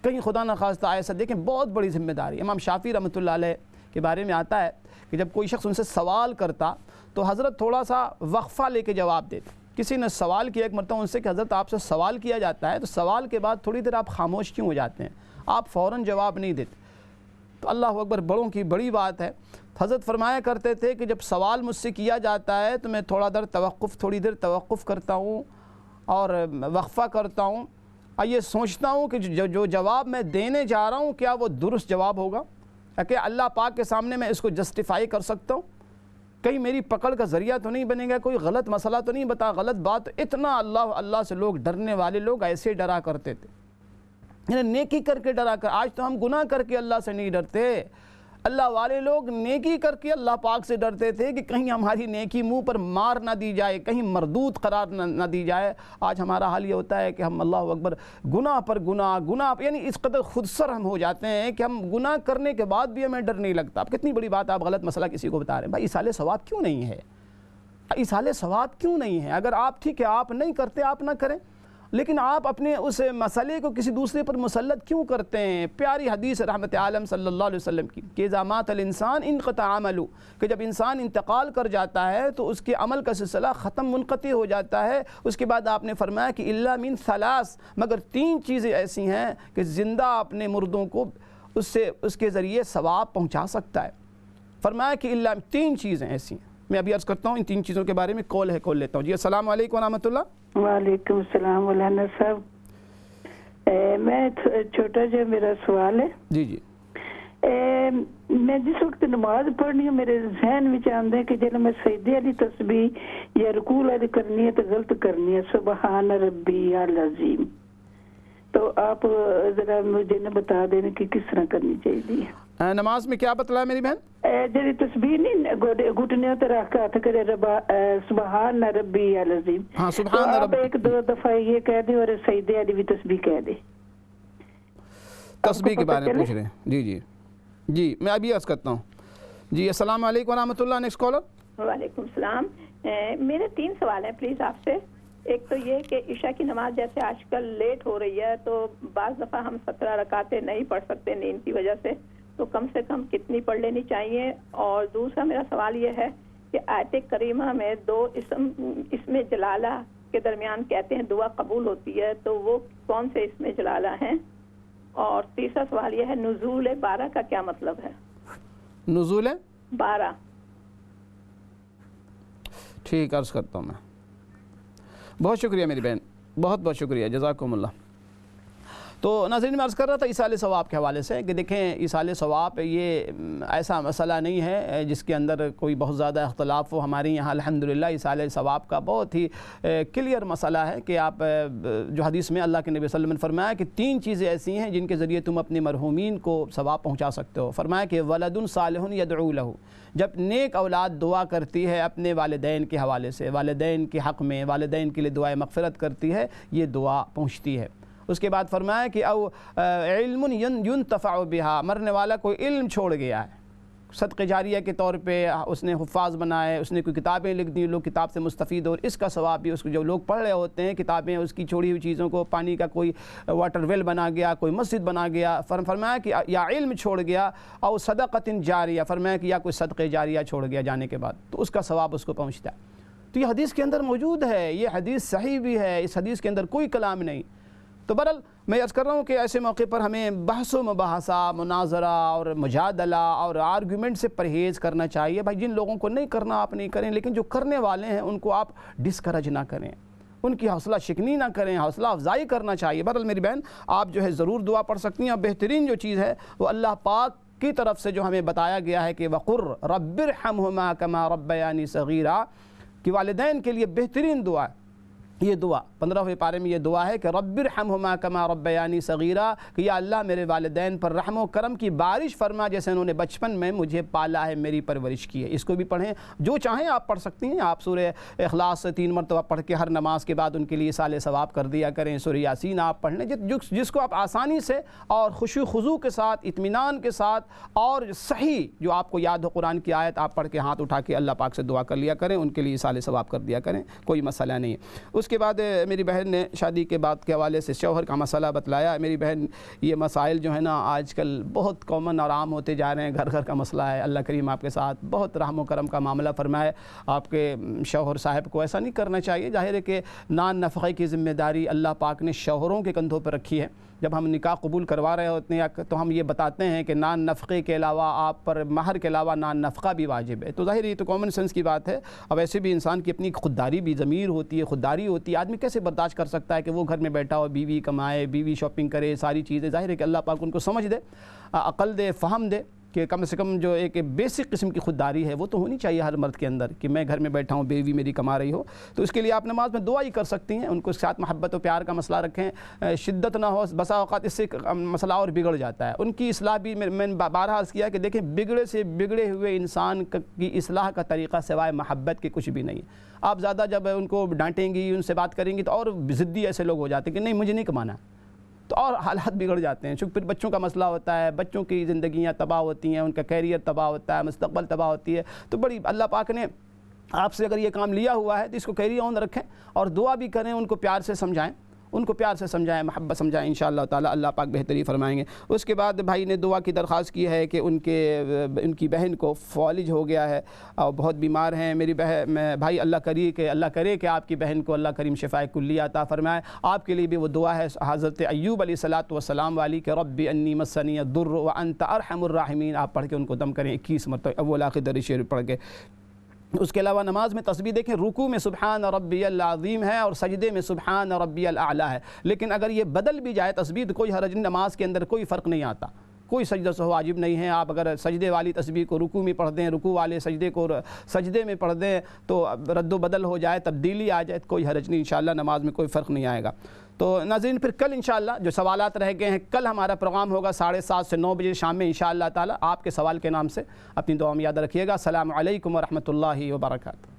کہیں خدا نخواستہ ایسا دیکھیں بہت بڑی ذمہ داری۔ امام شافعی رحمۃ اللہ علیہ کے بارے میں آتا ہے کہ جب کوئی شخص ان سے سوال کرتا تو حضرت تھوڑا سا وقفہ لے کے جواب دیتے۔ کسی نے سوال کیا ایک مرتبہ ان سے کہ حضرت آپ سے سوال کیا جاتا ہے تو سوال کے بعد تھوڑی دیر آپ خاموش کیوں ہو جاتے ہیں، آپ فوراً جواب نہیں دیتے؟ تو اللہ اکبر، بڑوں کی بڑی بات ہے۔ حضرت فرمایا کرتے تھے کہ جب سوال مجھ سے کیا جاتا ہے تو میں تھوڑی دیر توقف کرتا ہوں اور وقفہ کرتا ہوں، اور یہ سوچتا ہوں کہ جو جواب میں دینے جا رہا ہوں کیا وہ درست جواب ہوگا، کہ اللہ پاک کے سامنے میں اس کو جسٹیفائی کر سکتا ہوں، کہیں میری پکڑ کا ذریعہ تو نہیں بنے گا، کوئی غلط مسئلہ تو نہیں بتا، غلط بات۔ اتنا اللہ سے لوگ ڈرنے والے لوگ ایسے ڈرا کرتے تھے، یعنی نیکی کر کے ڈرا کر۔ آج تو ہم گناہ کر کے اللہ سے نہیں ڈرتے، اللہ والے لوگ نیکی کر کے اللہ پاک سے ڈرتے تھے کہ کہیں ہماری نیکی منہ پر مار نہ دی جائے، کہیں مردود قرار نہ دی جائے۔ آج ہمارا حال یہ ہوتا ہے کہ ہم اللہ اکبر گناہ پر گناہ یعنی اس قدر خود سر ہم ہو جاتے ہیں کہ ہم گناہ کرنے کے بعد بھی ہمیں ڈر نہیں لگتا۔ اب کتنی بڑی بات، آپ غلط مسئلہ کسی کو بتا رہے ہیں، بھائی ایصال ثواب کیوں نہیں ہے، ایصال ثواب کیوں نہیں ہے؟ اگر آپ ٹھیک ہے آپ نہیں کرتے آپ نہ کریں، لیکن آپ اپنے اس مسئلے کو کسی دوسرے پر مسلط کیوں کرتے ہیں؟ پیاری حدیث رحمت عالم صلی اللہ علیہ وسلم کی کہ اذا مات الانسان انقطع عملہ، کہ جب انسان انتقال کر جاتا ہے تو اس کے عمل کا سلسلہ ختم منقطع ہو جاتا ہے۔ اس کے بعد آپ نے فرمایا کہ الا من ثلاث، مگر 3 چیزیں ایسی ہیں کہ زندہ اپنے مردوں کو اس کے ذریعے ثواب پہنچا سکتا ہے۔ فرمایا کہ الا 3 چیزیں ایسی ہیں۔ میں ابھی عرض کرتا ہوں ان 3 چیزوں کے بارے میں، کال لیتا ہوں جی۔ السلام علیکم ورحمۃ اللہ۔ وعلیکم السلام مولانا صاحب، میں چھوٹا جو میرا سوال ہے جی جی، میں جس وقت نماز پڑھنی ہوں میرے ذہن میں آتا ہے کہ جب میں سجدے والی تسبیح یا رکوع والی کرنی ہے تو غلط کرنی ہے، سبحان ربی العظیم، تو آپ ذرا مجھے بتا دیں کہ کس طرح کرنی چاہیے۔ نماز میں کیا بتلایا میری بہن؟ جی تسبیح نہیں گھٹنے تے رکھ کے ہاتھ کرے سبحان ربی العظیم. ہاں سبحان ربی. ایک دو دفعہ یہ کہہ دے اور سجدے والی بھی تسبیح کہہ دے. تسبیح کے بارے میں پوچھ رہے ہیں. جی جی جی میں ابھی عرض کرتا ہوں. جی السلام علیکم ورحمۃ اللہ. Next collar. وعلیکم السلام. میرے 3 سوال ہیں پلیز آپ سے. ایک تو یہ کہ عشاء کی نماز جیسے آج کل لیٹ ہو رہی ہے تو بعض دفعہ ہم 17 رکعتیں نہیں پڑھ سکتے نیند کی وجہ سے, تو کم سے کم کتنی پڑھ لینی چاہیے؟ اور دوسرا میرا سوال یہ ہے کہ آیت کریمہ میں 2 اسم جلالہ کے درمیان کہتے ہیں دعا قبول ہوتی ہے, تو وہ کون سے اسم جلالہ ہیں؟ اور تیسرا سوال یہ ہے نزول 12 کا کیا مطلب ہے؟ نزول 12. ٹھیک عرض کرتا ہوں میں. بہت شکریہ میری بہن, بہت بہت شکریہ, جزاکم اللہ. تو ناظرین میں عرض کر رہا تھا ایصال ثواب کے حوالے سے کہ دیکھیں ایصال ثواب یہ ایسا مسئلہ نہیں ہے جس کے اندر کوئی بہت زیادہ اختلاف ہو. ہمارے یہاں الحمدللہ ایصال ثواب کا بہت ہی کلیئر مسئلہ ہے کہ آپ جو حدیث میں اللہ کے نبی صلی اللہ علیہ وسلم نے فرمایا کہ 3 چیزیں ایسی ہیں جن کے ذریعے تم اپنے مرحومین کو ثواب پہنچا سکتے ہو. فرمایا کہ ولد صالح یدعو لہ, جب نیک اولاد دعا کرتی ہے اپنے والدین کے حوالے سے, والدین کے حق میں, والدین کے لیے دعائے مغفرت کرتی ہے, یہ دعا پہنچتی ہے. اس کے بعد فرمایا کہ او علم ينتفع بها, مرنے والا کوئی علم چھوڑ گیا ہے صدقہ جاریہ کے طور پہ, اس نے حفاظ بنائے, اس نے کوئی کتابیں لکھ دی, لوگ کتاب سے مستفید ہو, اس کا ثواب بھی اس کو جو لوگ پڑھ رہے ہوتے ہیں کتابیں, اس کی چھوڑی ہوئی چیزوں کو, پانی کا کوئی واٹر ویل بنا گیا, کوئی مسجد بنا گیا, فرمایا کہ یا علم چھوڑ گیا, او صدقۃ جاریہ, فرمایا کہ یا کوئی صدقہ جاریہ چھوڑ گیا جانے کے بعد, تو اس کا ثواب اس کو پہنچتا ہے. تو یہ حدیث کے اندر موجود ہے, یہ حدیث صحیح بھی ہے, اس حدیث کے اندر کوئی کلام نہیں. تو بہرحال میں عرض کر رہا ہوں کہ ایسے موقع پر ہمیں بحث و مباحثہ, مناظرہ اور مجادلہ اور آرگومنٹ سے پرہیز کرنا چاہیے. بھائی جن لوگوں کو نہیں کرنا آپ نہیں کریں, لیکن جو کرنے والے ہیں ان کو آپ ڈسکریج نہ کریں, ان کی حوصلہ شکنی نہ کریں, حوصلہ افزائی کرنا چاہیے. بہرحال میری بہن آپ جو ہے ضرور دعا پڑھ سکتی ہیں. اور بہترین جو چیز ہے وہ اللہ پاک کی طرف سے جو ہمیں بتایا گیا ہے کہ وقر رب ارحمہما کما ربیانی صغیرا, کہ والدین کے لیے بہترین دعا ہے یہ دعا. 15ویں پارے میں یہ دعا ہے کہ رب ارحمہما کما ربیانی صغیرا, کہ یا اللہ میرے والدین پر رحم و کرم کی بارش فرما جیسے انہوں نے بچپن میں مجھے پالا ہے, میری پرورش کی ہے. اس کو بھی پڑھیں, جو چاہیں آپ پڑھ سکتی ہیں. آپ سورہ اخلاص 3 مرتبہ پڑھ کے ہر نماز کے بعد ان کے لیے ایصال ثواب کر دیا کریں. سورہ یاسین آپ پڑھ لیں, جس کو آپ آسانی سے اور خشوع خضوع کے ساتھ, اطمینان کے ساتھ اور صحیح جو آپ کو یاد ہو قرآن کی آیت آپ پڑھ کے ہاتھ اٹھا کے اللہ پاک سے دعا کر لیا کریں, ان کے لیے ایصال ثواب کر دیا کریں, کوئی مسئلہ نہیں ہے. اس کے بعد میری بہن نے شادی کے بعد کے حوالے سے شوہر کا مسئلہ بتلایا. میری بہن یہ مسائل جو ہے نا آج کل بہت کامن اور عام ہوتے جا رہے ہیں, گھر گھر کا مسئلہ ہے. اللہ کریم آپ کے ساتھ بہت رحم و کرم کا معاملہ فرمائے. آپ کے شوہر صاحب کو ایسا نہیں کرنا چاہیے. ظاہر ہے کہ نان نفقے کی ذمہ داری اللہ پاک نے شوہروں کے کندھوں پر رکھی ہے. جب ہم نکاح قبول کروا رہے ہوتے ہیں تو ہم یہ بتاتے ہیں کہ نان نفقے کے علاوہ آپ پر مہر کے علاوہ نان نفقہ بھی واجب ہے. تو ظاہر یہ تو کامن سینس کی بات ہے. اب ایسے بھی انسان کی اپنی خودداری بھی ضمیر ہوتی ہے, خودداری ہوتی ہے. آدمی کیسے برداشت کر سکتا ہے کہ وہ گھر میں بیٹھا ہو, بیوی کمائے, بیوی شاپنگ کرے, ساری چیزیں. ظاہر ہے کہ اللہ پاک ان کو سمجھ دے, عقل دے, فہم دے کہ کم سے کم جو ایک بیسک قسم کی خودداری ہے وہ تو ہونی چاہیے ہر مرد کے اندر کہ میں گھر میں بیٹھا ہوں, بیوی میری کما رہی ہو. تو اس کے لیے آپ نماز میں دعا ہی کر سکتی ہیں. ان کو ساتھ محبت و پیار کا مسئلہ رکھیں, شدت نہ ہو. بسا اوقات اس سے مسئلہ اور بگڑ جاتا ہے. ان کی اصلاح بھی میں بارہا عرض کیا کہ دیکھیں بگڑے سے بگڑے ہوئے انسان کی اصلاح کا طریقہ سوائے محبت کے کچھ بھی نہیں. آپ زیادہ جب ان کو ڈانٹیں گی, ان سے بات کریں گی تو اور ضدی ایسے لوگ ہو جاتے ہیں کہ نہیں مجھے نہیں کمانا, تو اور حالات بگڑ جاتے ہیں. چونکہ پھر بچوں کا مسئلہ ہوتا ہے, بچوں کی زندگیاں تباہ ہوتی ہیں, ان کا کیریئر تباہ ہوتا ہے, مستقبل تباہ ہوتی ہے. تو بڑی اللہ پاک نے آپ سے اگر یہ کام لیا ہوا ہے تو اس کو کیری آن رکھیں اور دعا بھی کریں, ان کو پیار سے سمجھائیں, ان کو پیار سے سمجھائیں, محبت سمجھائیں. انشاءاللہ تعالی اللہ پاک بہتری فرمائیں گے. اس کے بعد بھائی نے دعا کی درخواست کی ہے کہ ان کی بہن کو فالج ہو گیا ہے اور بہت بیمار ہیں. میری بھائی اللہ کرے کہ آپ کی بہن کو اللہ کریم شفائے کلیہ عطا فرمائے. آپ کے لیے بھی وہ دعا ہے حضرت ایوب علیہ السلام والی کہ رب انی مسنی الضر وانت ارحم الراحمین. آپ پڑھ کے ان کو دم کریں 21 مرتبہ اول آخر درود شریف پڑھ کے. اس کے علاوہ نماز میں تسبیح دیکھیں, رکوع میں سبحان ربی العظیم ہے اور سجدے میں سبحان ربی الاعلی ہے. لیکن اگر یہ بدل بھی جائے تسبیح تو کوئی حرج نہیں, نماز کے اندر کوئی فرق نہیں آتا. کوئی سجدہ سہو واجب نہیں ہے. آپ اگر سجدے والی تسبیح کو رکوع میں پڑھ دیں, رکوع والے سجدے کو سجدے میں پڑھ دیں تو رد و بدل ہو جائے, تبدیلی آ جائے, کوئی حرج نہیں, انشاءاللہ نماز میں کوئی فرق نہیں آئے گا. تو ناظرین پھر کل انشاءاللہ جو سوالات رہ گئے ہیں, کل ہمارا پروگرام ہوگا 7:30 سے 9 بجے شام میں انشاءاللہ تعالی. آپ کے سوال کے نام سے اپنی دعا میں یاد رکھیے گا. السلام علیکم ورحمۃ اللہ وبرکاتہ.